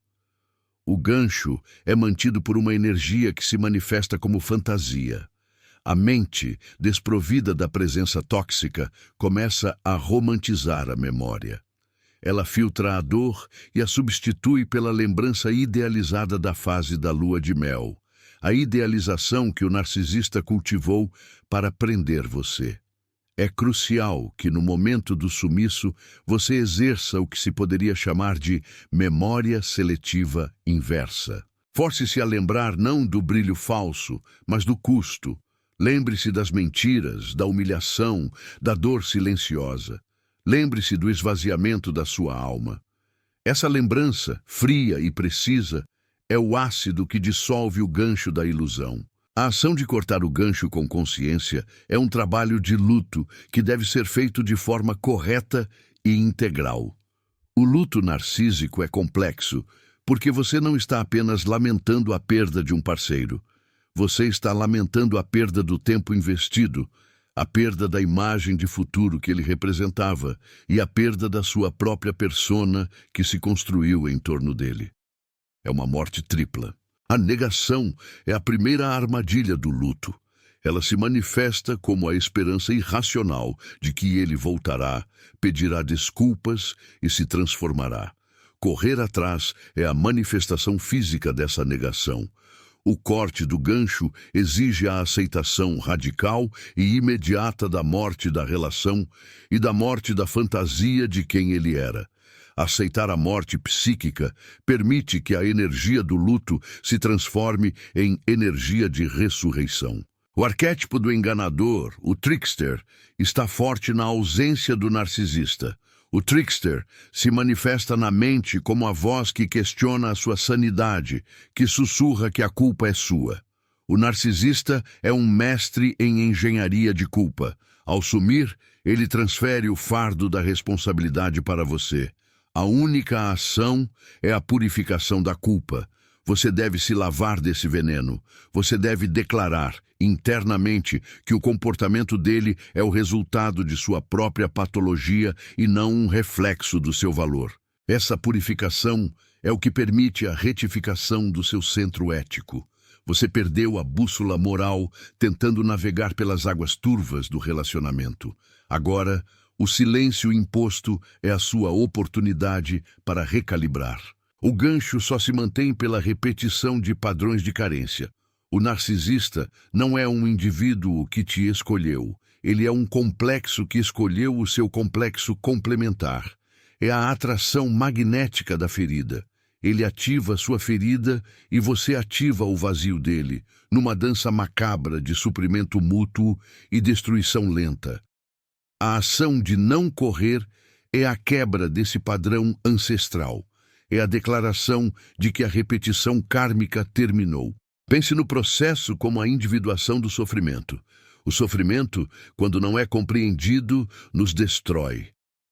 O gancho é mantido por uma energia que se manifesta como fantasia. A mente, desprovida da presença tóxica, começa a romantizar a memória. Ela filtra a dor e a substitui pela lembrança idealizada da fase da lua de mel, a idealização que o narcisista cultivou para prender você. É crucial que, no momento do sumiço, você exerça o que se poderia chamar de memória seletiva inversa. Force-se a lembrar não do brilho falso, mas do custo. Lembre-se das mentiras, da humilhação, da dor silenciosa. Lembre-se do esvaziamento da sua alma. Essa lembrança, fria e precisa, é o ácido que dissolve o gancho da ilusão. A ação de cortar o gancho com consciência é um trabalho de luto que deve ser feito de forma correta e integral. O luto narcísico é complexo, Porque você não está apenas lamentando a perda de um parceiro. Você está lamentando a perda do tempo investido, a perda da imagem de futuro que ele representava e a perda da sua própria persona que se construiu em torno dele. É uma morte tripla. A negação é a primeira armadilha do luto. Ela se manifesta como a esperança irracional de que ele voltará, pedirá desculpas e se transformará. Correr atrás é a manifestação física dessa negação. O corte do gancho exige a aceitação radical e imediata da morte da relação e da morte da fantasia de quem ele era. Aceitar a morte psíquica permite que a energia do luto se transforme em energia de ressurreição. O arquétipo do enganador, o trickster, está forte na ausência do narcisista. O trickster se manifesta na mente como a voz que questiona a sua sanidade, que sussurra que a culpa é sua. O narcisista é um mestre em engenharia de culpa. Ao sumir, ele transfere o fardo da responsabilidade para você. A única ação é a purificação da culpa. Você deve se lavar desse veneno. Você deve declarar internamente que o comportamento dele é o resultado de sua própria patologia e não um reflexo do seu valor. Essa purificação é o que permite a retificação do seu centro ético. Você perdeu a bússola moral tentando navegar pelas águas turvas do relacionamento. Agora, o silêncio imposto é a sua oportunidade para recalibrar. O gancho só se mantém pela repetição de padrões de carência. O narcisista não é um indivíduo que te escolheu. Ele é um complexo que escolheu o seu complexo complementar. É a atração magnética da ferida. Ele ativa sua ferida e você ativa o vazio dele, numa dança macabra de suprimento mútuo e destruição lenta. A ação de não correr é a quebra desse padrão ancestral. É a declaração de que a repetição kármica terminou. Pense no processo como a individuação do sofrimento. O sofrimento, quando não é compreendido, nos destrói.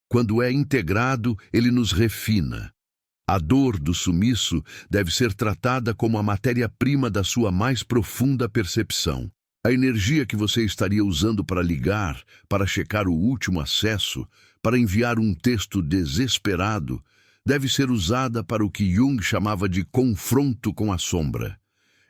Quando é integrado, ele nos refina. A dor do sumiço deve ser tratada como a matéria-prima da sua mais profunda percepção. A energia que você estaria usando para ligar, para checar o último acesso, para enviar um texto desesperado, deve ser usada para o que Jung chamava de confronto com a sombra.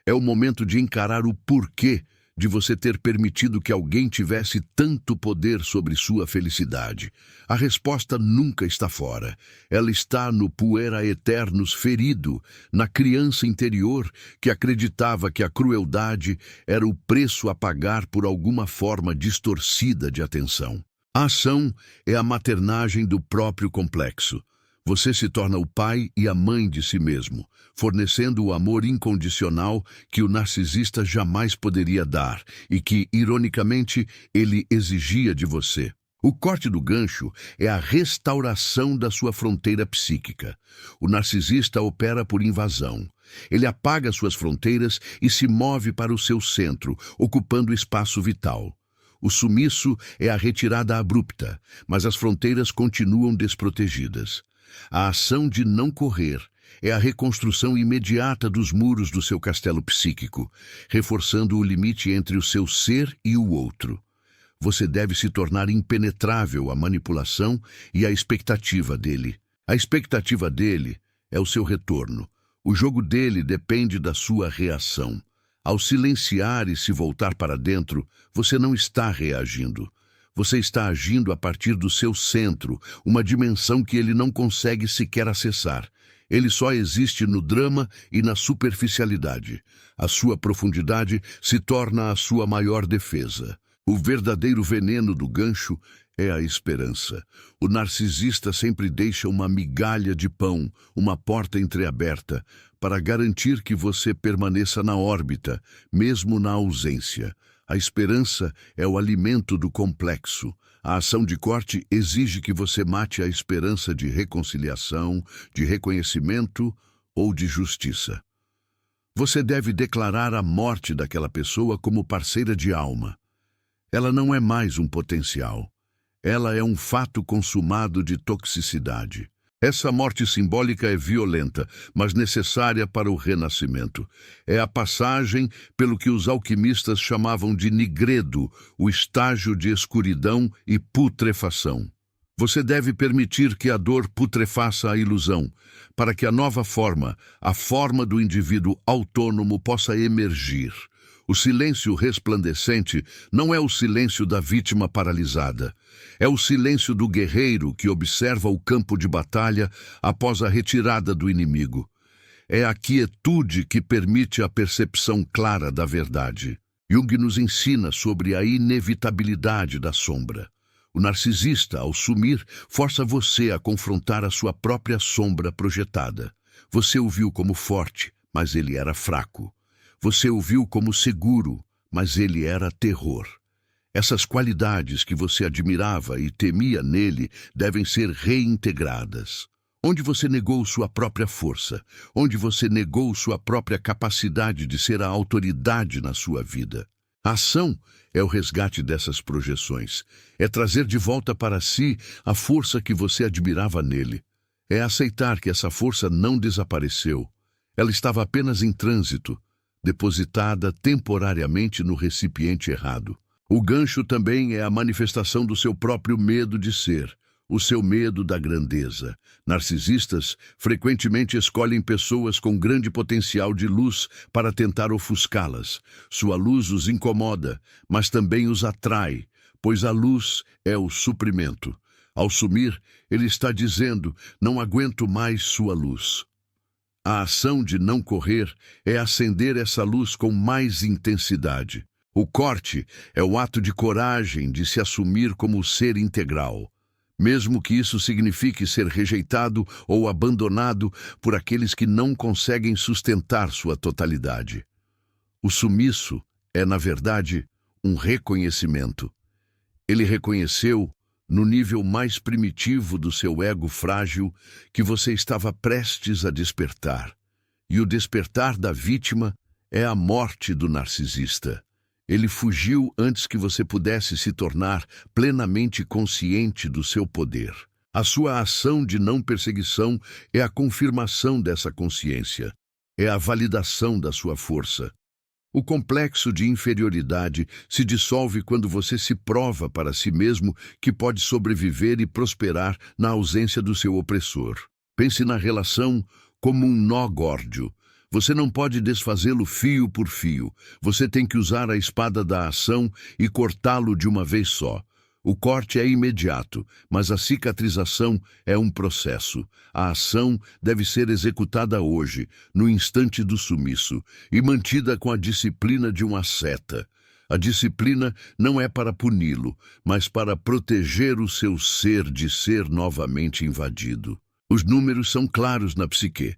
É o momento de encarar o porquê de você ter permitido que alguém tivesse tanto poder sobre sua felicidade. A resposta nunca está fora. Ela está no puera eternus ferido, na criança interior que acreditava que a crueldade era o preço a pagar por alguma forma distorcida de atenção. A ação é a maternagem do próprio complexo. Você se torna o pai e a mãe de si mesmo, fornecendo o amor incondicional que o narcisista jamais poderia dar e que, ironicamente, ele exigia de você. O corte do gancho é a restauração da sua fronteira psíquica. O narcisista opera por invasão. Ele apaga suas fronteiras e se move para o seu centro, ocupando espaço vital. O sumiço é a retirada abrupta, mas as fronteiras continuam desprotegidas. A ação de não correr é a reconstrução imediata dos muros do seu castelo psíquico, reforçando o limite entre o seu ser e o outro. Você deve se tornar impenetrável à manipulação e à expectativa dele. A expectativa dele é o seu retorno. O jogo dele depende da sua reação. Ao silenciar e se voltar para dentro, você não está reagindo. Você está agindo a partir do seu centro, uma dimensão que ele não consegue sequer acessar. Ele só existe no drama e na superficialidade. A sua profundidade se torna a sua maior defesa. O verdadeiro veneno do gancho é a esperança. O narcisista sempre deixa uma migalha de pão, uma porta entreaberta, para garantir que você permaneça na órbita, mesmo na ausência. A esperança é o alimento do complexo. A ação de corte exige que você mate a esperança de reconciliação, de reconhecimento ou de justiça. Você deve declarar a morte daquela pessoa como parceira de alma. Ela não é mais um potencial. Ela é um fato consumado de toxicidade. Essa morte simbólica é violenta, mas necessária para o renascimento. É a passagem pelo que os alquimistas chamavam de nigredo, o estágio de escuridão e putrefação. Você deve permitir que a dor putrefaça a ilusão, para que a nova forma, a forma do indivíduo autônomo, possa emergir. O silêncio resplandecente não é o silêncio da vítima paralisada. É o silêncio do guerreiro que observa o campo de batalha após a retirada do inimigo. É a quietude que permite a percepção clara da verdade. Jung nos ensina sobre a inevitabilidade da sombra. O narcisista, ao sumir, força você a confrontar a sua própria sombra projetada. Você o viu como forte, mas ele era fraco. Você o viu como seguro, mas ele era terror. Essas qualidades que você admirava e temia nele devem ser reintegradas. Onde você negou sua própria força, onde você negou sua própria capacidade de ser a autoridade na sua vida. A ação é o resgate dessas projeções. É trazer de volta para si a força que você admirava nele. É aceitar que essa força não desapareceu. Ela estava apenas em trânsito, depositada temporariamente no recipiente errado. O gancho também é a manifestação do seu próprio medo de ser, o seu medo da grandeza. Narcisistas frequentemente escolhem pessoas com grande potencial de luz para tentar ofuscá-las. Sua luz os incomoda, mas também os atrai, pois a luz é o suprimento. Ao sumir, ele está dizendo: não aguento mais sua luz. A ação de não correr é acender essa luz com mais intensidade. O corte é o ato de coragem de se assumir como ser integral, mesmo que isso signifique ser rejeitado ou abandonado por aqueles que não conseguem sustentar sua totalidade. O sumiço é, na verdade, um reconhecimento. Ele reconheceu, no nível mais primitivo do seu ego frágil, que você estava prestes a despertar. E o despertar da vítima é a morte do narcisista. Ele fugiu antes que você pudesse se tornar plenamente consciente do seu poder. A sua ação de não perseguição é a confirmação dessa consciência. É a validação da sua força. O complexo de inferioridade se dissolve quando você se prova para si mesmo que pode sobreviver e prosperar na ausência do seu opressor. Pense na relação como um nó górdio. Você não pode desfazê-lo fio por fio. Você tem que usar a espada da ação e cortá-lo de uma vez só. O corte é imediato, mas a cicatrização é um processo. A ação deve ser executada hoje, no instante do sumiço, e mantida com a disciplina de um asceta. A disciplina não é para puni-lo, mas para proteger o seu ser de ser novamente invadido. Os números são claros na psique.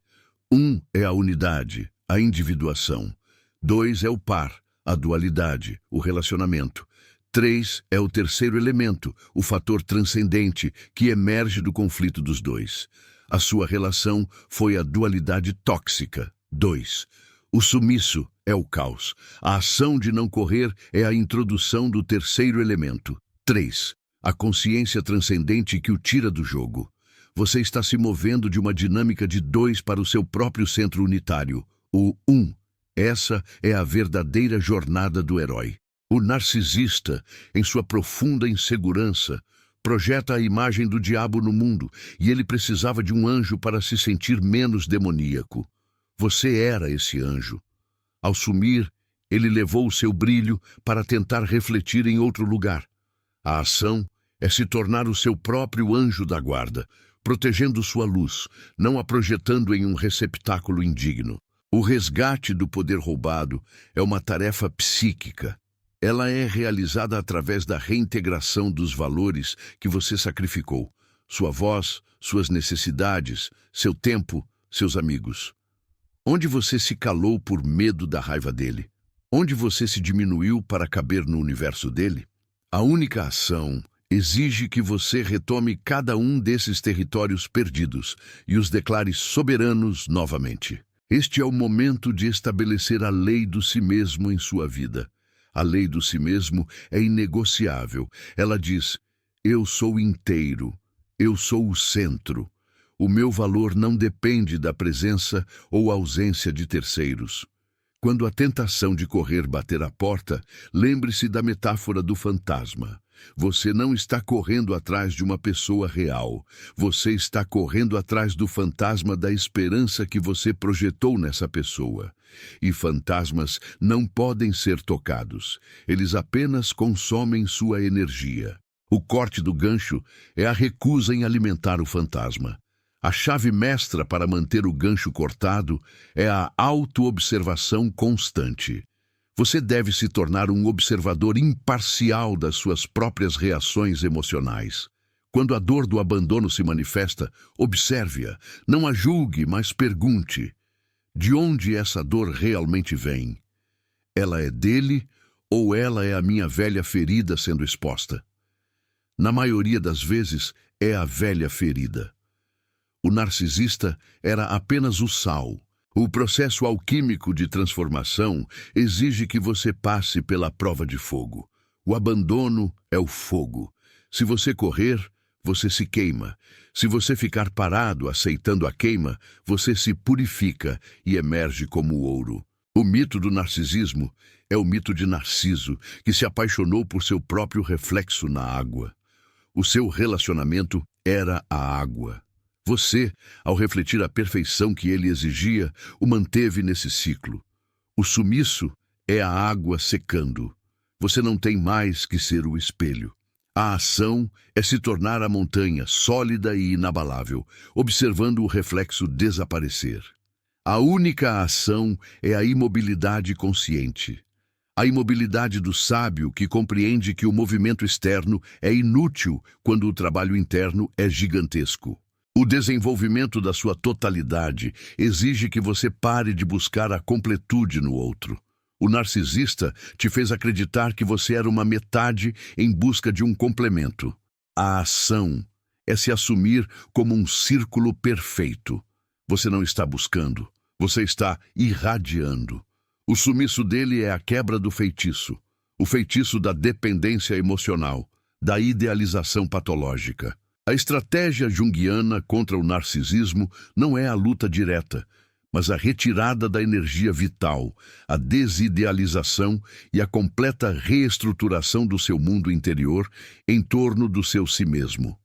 1 é a unidade, a individuação. 2 é o par, a dualidade, o relacionamento. 3 é o terceiro elemento, o fator transcendente que emerge do conflito dos dois. A sua relação foi a dualidade tóxica. 2. O sumiço é o caos. A ação de não correr é a introdução do terceiro elemento. 3. A consciência transcendente que o tira do jogo. Você está se movendo de uma dinâmica de 2 para o seu próprio centro unitário, o 1. Essa é a verdadeira jornada do herói. O narcisista, em sua profunda insegurança, projeta a imagem do diabo no mundo e ele precisava de um anjo para se sentir menos demoníaco. Você era esse anjo. Ao sumir, ele levou o seu brilho para tentar refletir em outro lugar. A ação é se tornar o seu próprio anjo da guarda, protegendo sua luz, não a projetando em um receptáculo indigno. O resgate do poder roubado é uma tarefa psíquica. Ela é realizada através da reintegração dos valores que você sacrificou. Sua voz, suas necessidades, seu tempo, seus amigos. Onde você se calou por medo da raiva dele? Onde você se diminuiu para caber no universo dele? A única ação exige que você retome cada um desses territórios perdidos e os declare soberanos novamente. Este é o momento de estabelecer a lei do si mesmo em sua vida. A lei do si mesmo é inegociável. Ela diz: eu sou inteiro, eu sou o centro. O meu valor não depende da presença ou ausência de terceiros. Quando a tentação de correr bater à porta, lembre-se da metáfora do fantasma. Você não está correndo atrás de uma pessoa real. Você está correndo atrás do fantasma da esperança que você projetou nessa pessoa. E fantasmas não podem ser tocados. Eles apenas consomem sua energia. O corte do gancho é a recusa em alimentar o fantasma. A chave mestra para manter o gancho cortado é a autoobservação constante. Você deve se tornar um observador imparcial das suas próprias reações emocionais. Quando a dor do abandono se manifesta, observe-a. Não a julgue, mas pergunte: de onde essa dor realmente vem? Ela é dele ou ela é a minha velha ferida sendo exposta? Na maioria das vezes, é a velha ferida. O narcisista era apenas o sal. O processo alquímico de transformação exige que você passe pela prova de fogo. O abandono é o fogo. Se você correr, você se queima. Se você ficar parado aceitando a queima, você se purifica e emerge como ouro. O mito do narcisismo é o mito de Narciso, que se apaixonou por seu próprio reflexo na água. O seu relacionamento era a água. Você, ao refletir a perfeição que ele exigia, o manteve nesse ciclo. O sumiço é a água secando. Você não tem mais que ser o espelho. A ação é se tornar a montanha sólida e inabalável, observando o reflexo desaparecer. A única ação é a imobilidade consciente. A imobilidade do sábio que compreende que o movimento externo é inútil quando o trabalho interno é gigantesco. O desenvolvimento da sua totalidade exige que você pare de buscar a completude no outro. O narcisista te fez acreditar que você era uma metade em busca de um complemento. A ação é se assumir como um círculo perfeito. Você não está buscando, você está irradiando. O sumiço dele é a quebra do feitiço, o feitiço da dependência emocional, da idealização patológica. A estratégia junguiana contra o narcisismo não é a luta direta, mas a retirada da energia vital, a desidealização e a completa reestruturação do seu mundo interior em torno do seu si mesmo.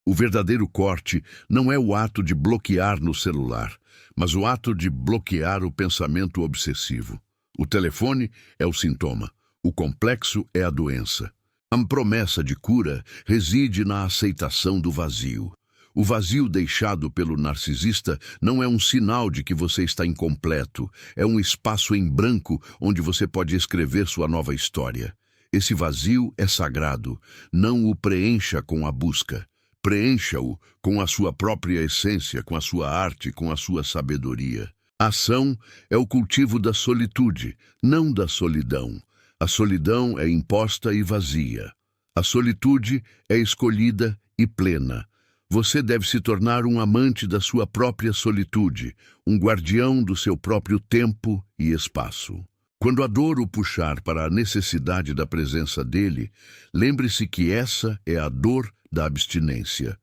O verdadeiro corte não é o ato de bloquear no celular, mas o ato de bloquear o pensamento obsessivo. O telefone é o sintoma, o complexo é a doença. A promessa de cura reside na aceitação do vazio. O vazio deixado pelo narcisista não é um sinal de que você está incompleto, é um espaço em branco onde você pode escrever sua nova história. Esse vazio é sagrado, não o preencha com a busca. Preencha-o com a sua própria essência, com a sua arte, com a sua sabedoria. A ação é o cultivo da solitude, não da solidão. A solidão é imposta e vazia. A solitude é escolhida e plena. Você deve se tornar um amante da sua própria solitude, um guardião do seu próprio tempo e espaço. Quando a dor o puxar para a necessidade da presença dele, lembre-se que essa é a dor da abstinência.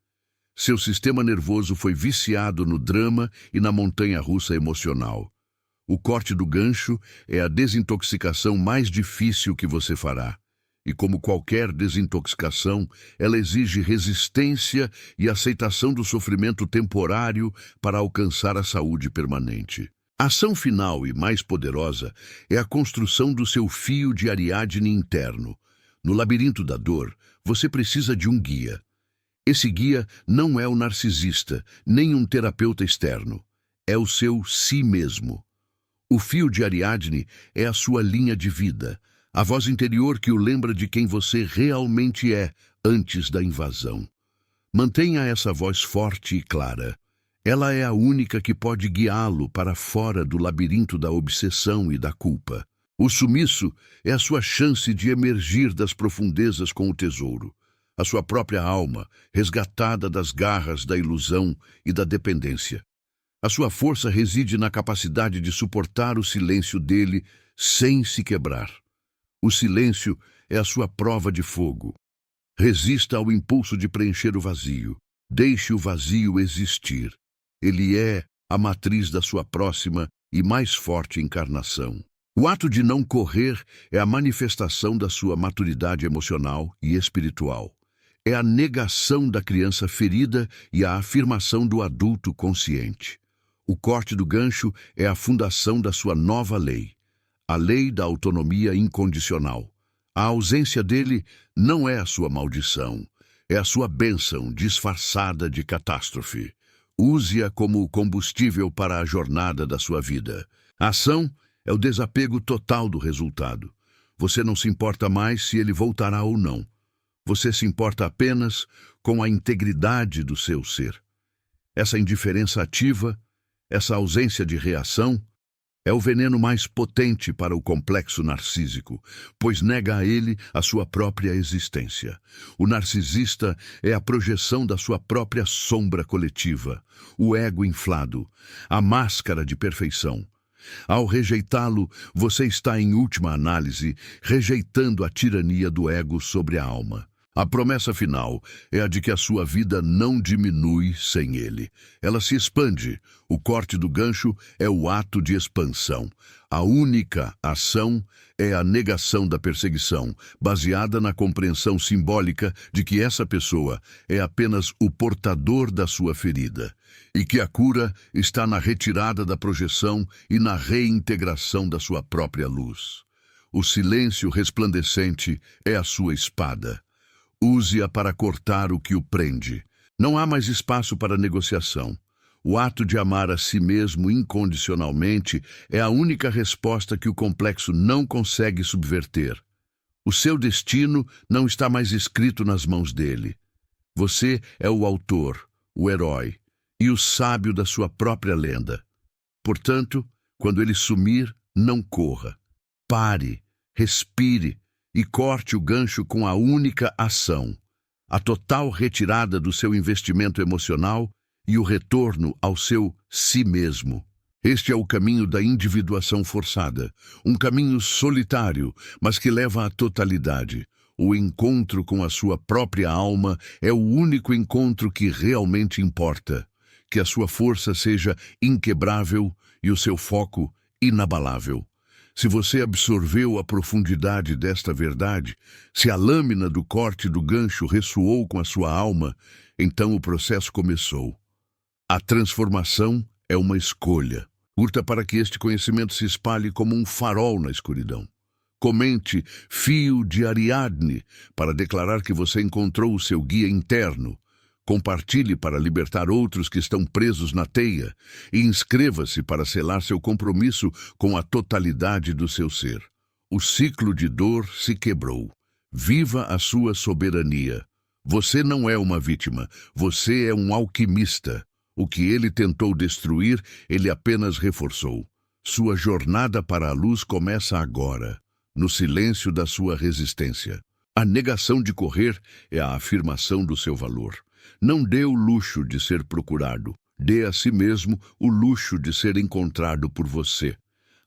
Seu sistema nervoso foi viciado no drama e na montanha-russa emocional. O corte do gancho é a desintoxicação mais difícil que você fará. E como qualquer desintoxicação, ela exige resistência e aceitação do sofrimento temporário para alcançar a saúde permanente. A ação final e mais poderosa é a construção do seu fio de Ariadne interno. No labirinto da dor, você precisa de um guia. Esse guia não é o narcisista, nem um terapeuta externo. É o seu si mesmo. O fio de Ariadne é a sua linha de vida, a voz interior que o lembra de quem você realmente é antes da invasão. Mantenha essa voz forte e clara. Ela é a única que pode guiá-lo para fora do labirinto da obsessão e da culpa. O sumiço é a sua chance de emergir das profundezas com o tesouro, a sua própria alma, resgatada das garras da ilusão e da dependência. A sua força reside na capacidade de suportar o silêncio dele sem se quebrar. O silêncio é a sua prova de fogo. Resista ao impulso de preencher o vazio. Deixe o vazio existir. Ele é a matriz da sua próxima e mais forte encarnação. O ato de não correr é a manifestação da sua maturidade emocional e espiritual. É a negação da criança ferida e a afirmação do adulto consciente. O corte do gancho é a fundação da sua nova lei, a lei da autonomia incondicional. A ausência dele não é a sua maldição, é a sua bênção disfarçada de catástrofe. Use-a como combustível para a jornada da sua vida. A ação é o desapego total do resultado. Você não se importa mais se ele voltará ou não. Você se importa apenas com a integridade do seu ser. Essa indiferença ativa, essa ausência de reação, é o veneno mais potente para o complexo narcísico, pois nega a ele a sua própria existência. O narcisista é a projeção da sua própria sombra coletiva, o ego inflado, a máscara de perfeição. Ao rejeitá-lo, você está, em última análise, rejeitando a tirania do ego sobre a alma. A promessa final é a de que a sua vida não diminui sem ele. Ela se expande. O corte do gancho é o ato de expansão. A única ação é a negação da perseguição, baseada na compreensão simbólica de que essa pessoa é apenas o portador da sua ferida, e que a cura está na retirada da projeção e na reintegração da sua própria luz. O silêncio resplandecente é a sua espada. Use-a para cortar o que o prende. Não há mais espaço para negociação. O ato de amar a si mesmo incondicionalmente é a única resposta que o complexo não consegue subverter. O seu destino não está mais escrito nas mãos dele. Você é o autor, o herói e o sábio da sua própria lenda. Portanto, quando ele sumir, não corra. Pare, respire e corte o gancho com a única ação, a total retirada do seu investimento emocional e o retorno ao seu si mesmo. Este é o caminho da individuação forçada, um caminho solitário, mas que leva à totalidade. O encontro com a sua própria alma é o único encontro que realmente importa. Que a sua força seja inquebrável e o seu foco inabalável. Se você absorveu a profundidade desta verdade, se a lâmina do corte do gancho ressoou com a sua alma, então o processo começou. A transformação é uma escolha. Curta para que este conhecimento se espalhe como um farol na escuridão. Comente Fio de Ariadne para declarar que você encontrou o seu guia interno. Compartilhe para libertar outros que estão presos na teia e inscreva-se para selar seu compromisso com a totalidade do seu ser. O ciclo de dor se quebrou. Viva a sua soberania. Você não é uma vítima, você é um alquimista. O que ele tentou destruir, ele apenas reforçou. Sua jornada para a luz começa agora, no silêncio da sua resistência. A negação de correr é a afirmação do seu valor. Não dê o luxo de ser procurado. Dê a si mesmo o luxo de ser encontrado por você.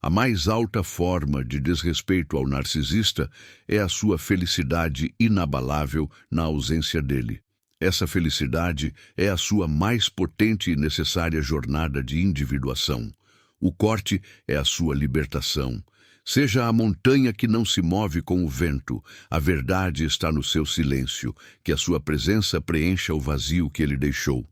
A mais alta forma de desrespeito ao narcisista é a sua felicidade inabalável na ausência dele. Essa felicidade é a sua mais potente e necessária jornada de individuação. O corte é a sua libertação. Seja a montanha que não se move com o vento, a verdade está no seu silêncio, que a sua presença preencha o vazio que ele deixou.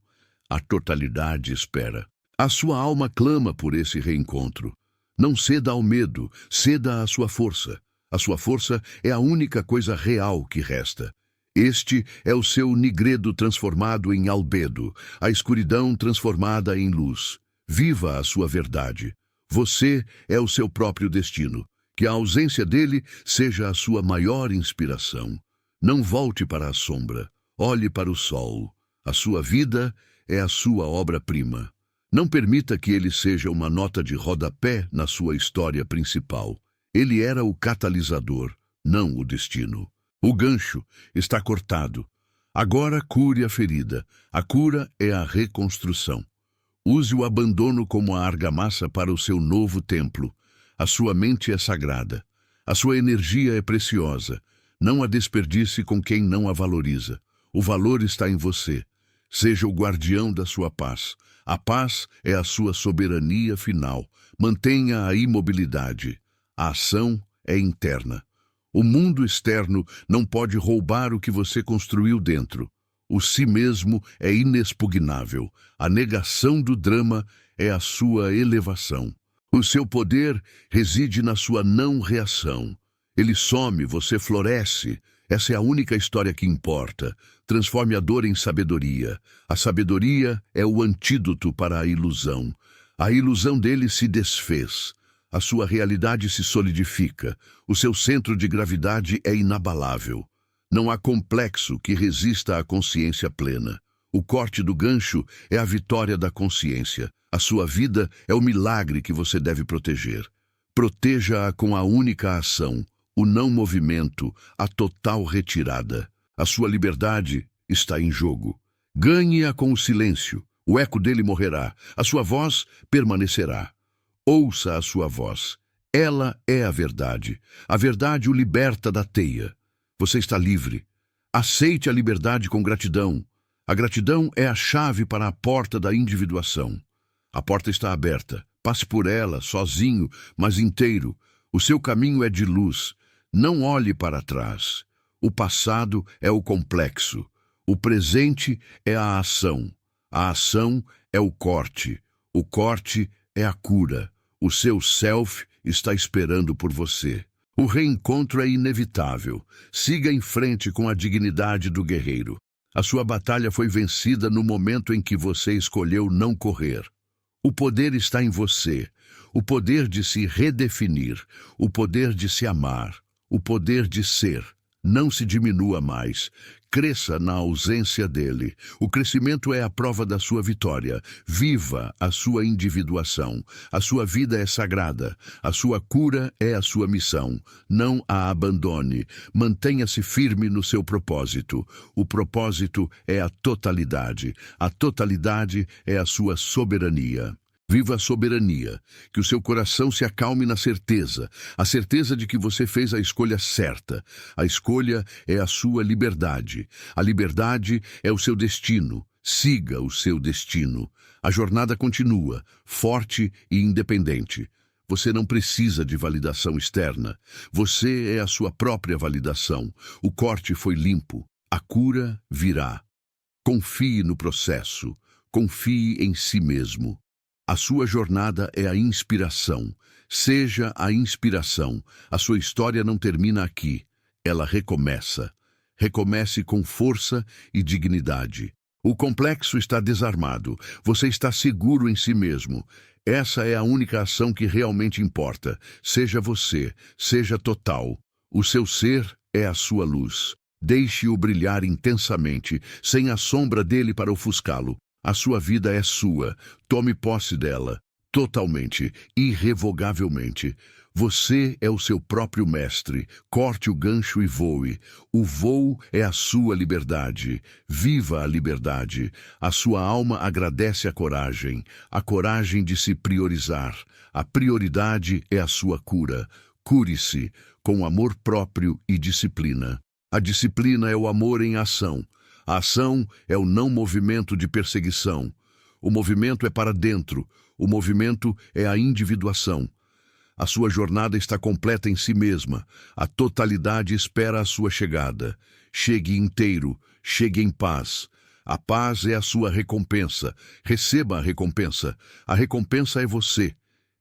A totalidade espera. A sua alma clama por esse reencontro. Não ceda ao medo, ceda à sua força. A sua força é a única coisa real que resta. Este é o seu nigredo transformado em albedo, a escuridão transformada em luz. Viva a sua verdade. Você é o seu próprio destino. Que a ausência dele seja a sua maior inspiração. Não volte para a sombra. Olhe para o sol. A sua vida é a sua obra-prima. Não permita que ele seja uma nota de rodapé na sua história principal. Ele era o catalisador, não o destino. O gancho está cortado. Agora cure a ferida. A cura é a reconstrução. Use o abandono como a argamassa para o seu novo templo. A sua mente é sagrada. A sua energia é preciosa. Não a desperdice com quem não a valoriza. O valor está em você. Seja o guardião da sua paz. A paz é a sua soberania final. Mantenha a imobilidade. A ação é interna. O mundo externo não pode roubar o que você construiu dentro. O si mesmo é inexpugnável. A negação do drama é a sua elevação. O seu poder reside na sua não reação. Ele some, você floresce. Essa é a única história que importa. Transforme a dor em sabedoria. A sabedoria é o antídoto para a ilusão. A ilusão dele se desfez. A sua realidade se solidifica. O seu centro de gravidade é inabalável. Não há complexo que resista à consciência plena. O corte do gancho é a vitória da consciência. A sua vida é o milagre que você deve proteger. Proteja-a com a única ação, o não movimento, a total retirada. A sua liberdade está em jogo. Ganhe-a com o silêncio. O eco dele morrerá. A sua voz permanecerá. Ouça a sua voz. Ela é a verdade. A verdade o liberta da teia. Você está livre. Aceite a liberdade com gratidão. A gratidão é a chave para a porta da individuação. A porta está aberta. Passe por ela, sozinho, mas inteiro. O seu caminho é de luz. Não olhe para trás. O passado é o complexo. O presente é a ação. A ação é o corte. O corte é a cura. O seu self está esperando por você. O reencontro é inevitável. Siga em frente com a dignidade do guerreiro. A sua batalha foi vencida no momento em que você escolheu não correr. O poder está em você. O poder de se redefinir. O poder de se amar. O poder de ser. Não se diminua mais. Cresça na ausência dele. O crescimento é a prova da sua vitória. Viva a sua individuação. A sua vida é sagrada. A sua cura é a sua missão. Não a abandone. Mantenha-se firme no seu propósito. O propósito é a totalidade. A totalidade é a sua soberania. Viva a soberania, que o seu coração se acalme na certeza, a certeza de que você fez a escolha certa. A escolha é a sua liberdade. A liberdade é o seu destino. Siga o seu destino. A jornada continua, forte e independente. Você não precisa de validação externa. Você é a sua própria validação. O corte foi limpo. A cura virá. Confie no processo. Confie em si mesmo. A sua jornada é a inspiração. Seja a inspiração. A sua história não termina aqui. Ela recomeça. Recomece com força e dignidade. O complexo está desarmado. Você está seguro em si mesmo. Essa é a única ação que realmente importa. Seja você. Seja total. O seu ser é a sua luz. Deixe-o brilhar intensamente, sem a sombra dele para ofuscá-lo. A sua vida é sua. Tome posse dela, totalmente, irrevogavelmente. Você é o seu próprio mestre. Corte o gancho e voe. O voo é a sua liberdade. Viva a liberdade. A sua alma agradece a coragem de se priorizar. A prioridade é a sua cura. Cure-se com amor próprio e disciplina. A disciplina é o amor em ação. A ação é o não movimento de perseguição. O movimento é para dentro. O movimento é a individuação. A sua jornada está completa em si mesma. A totalidade espera a sua chegada. Chegue inteiro. Chegue em paz. A paz é a sua recompensa. Receba a recompensa. A recompensa é você.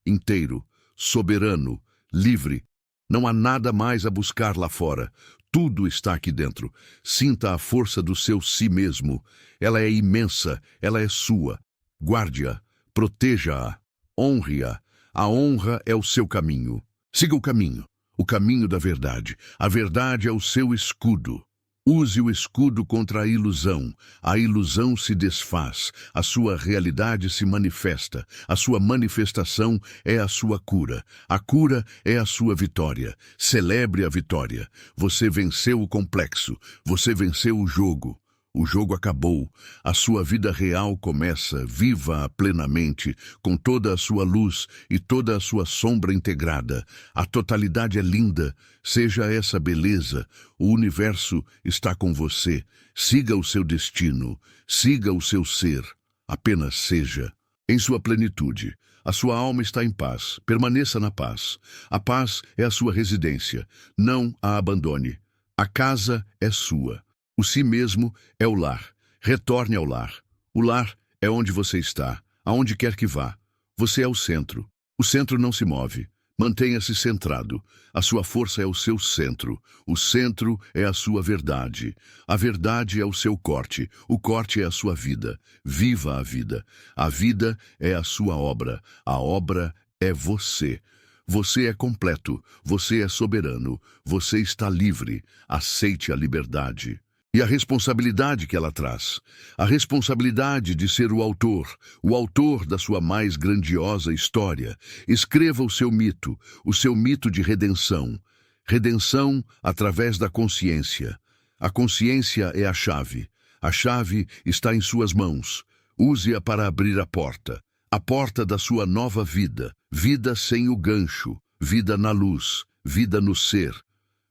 Inteiro. Soberano. Livre. Não há nada mais a buscar lá fora. Tudo está aqui dentro. Sinta a força do seu si mesmo. Ela é imensa, ela é sua. Guarde-a, proteja-a, honre-a. A honra é o seu caminho. Siga o caminho da verdade. A verdade é o seu escudo. Use o escudo contra a ilusão. A ilusão se desfaz. A sua realidade se manifesta. A sua manifestação é a sua cura. A cura é a sua vitória. Celebre a vitória. Você venceu o complexo. Você venceu o jogo. O jogo acabou. A sua vida real começa. Viva-a plenamente, com toda a sua luz e toda a sua sombra integrada. A totalidade é linda. Seja essa beleza. O universo está com você. Siga o seu destino. Siga o seu ser. Apenas seja. Em sua plenitude. A sua alma está em paz. Permaneça na paz. A paz é a sua residência. Não a abandone. A casa é sua. O si mesmo é o lar. Retorne ao lar. O lar é onde você está, aonde quer que vá. Você é o centro. O centro não se move. Mantenha-se centrado. A sua força é o seu centro. O centro é a sua verdade. A verdade é o seu corte. O corte é a sua vida. Viva a vida. A vida é a sua obra. A obra é você. Você é completo. Você é soberano. Você está livre. Aceite a liberdade. E a responsabilidade que ela traz. A responsabilidade de ser o autor da sua mais grandiosa história. Escreva o seu mito de redenção. Redenção através da consciência. A consciência é a chave. A chave está em suas mãos. Use-a para abrir a porta da sua nova vida. Vida sem o gancho. Vida na luz. Vida no ser.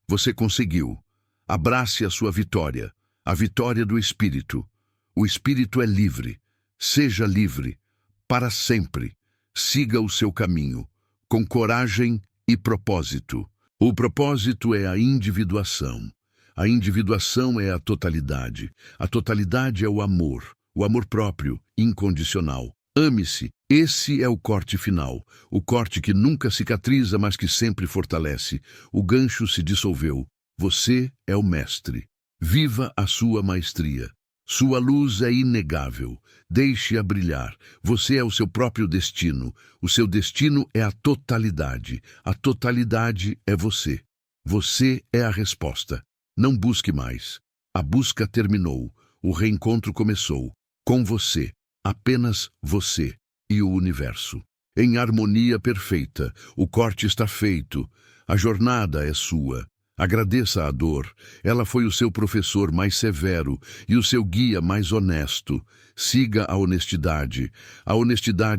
Você conseguiu. Abrace a sua vitória, a vitória do Espírito. O Espírito é livre. Seja livre, para sempre. Siga o seu caminho, com coragem e propósito. O propósito é a individuação. A individuação é a totalidade. A totalidade é o amor próprio, incondicional. Ame-se. Esse é o corte final. O corte que nunca cicatriza, mas que sempre fortalece. O gancho se dissolveu. Você é o mestre. Viva a sua maestria. Sua luz é inegável. Deixe-a brilhar. Você é o seu próprio destino. O seu destino é a totalidade. A totalidade é você. Você é a resposta. Não busque mais. A busca terminou. O reencontro começou. Com você. Apenas você e o universo. Em harmonia perfeita. O corte está feito. A jornada é sua. Agradeça a dor. Ela foi o seu professor mais severo e o seu guia mais honesto. Siga a honestidade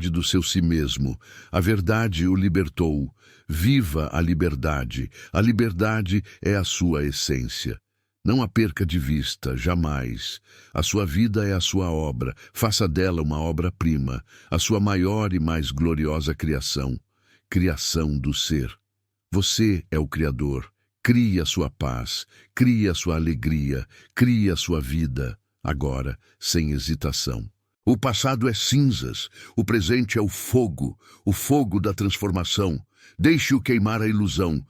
do seu si mesmo. A verdade o libertou. Viva a liberdade. A liberdade é a sua essência. Não a perca de vista, jamais. A sua vida é a sua obra. Faça dela uma obra-prima, a sua maior e mais gloriosa criação. Criação do ser. Você é o Criador. Crie a sua paz, crie a sua alegria, crie a sua vida, agora, sem hesitação. O passado é cinzas, o presente é o fogo da transformação. Deixe-o queimar a ilusão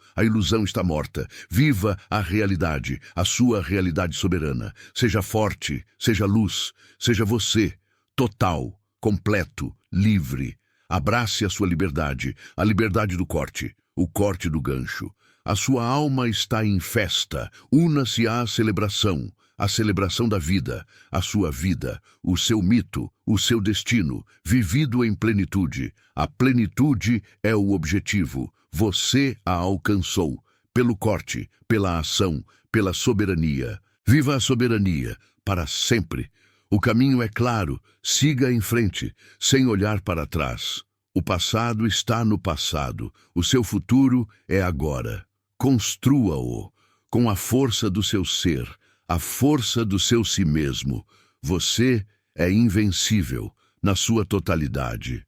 está morta. Viva a realidade, a sua realidade soberana. Seja forte, seja luz, seja você, total, completo, livre. Abrace a sua liberdade, a liberdade do corte, o corte do gancho. A sua alma está em festa. Una-se à celebração, a celebração da vida, a sua vida, o seu mito, o seu destino, vivido em plenitude. A plenitude é o objetivo. Você a alcançou, pelo corte, pela ação, pela soberania. Viva a soberania, para sempre. O caminho é claro, siga em frente, sem olhar para trás. O passado está no passado, o seu futuro é agora. Construa-o com a força do seu ser, a força do seu si mesmo. Você é invencível na sua totalidade.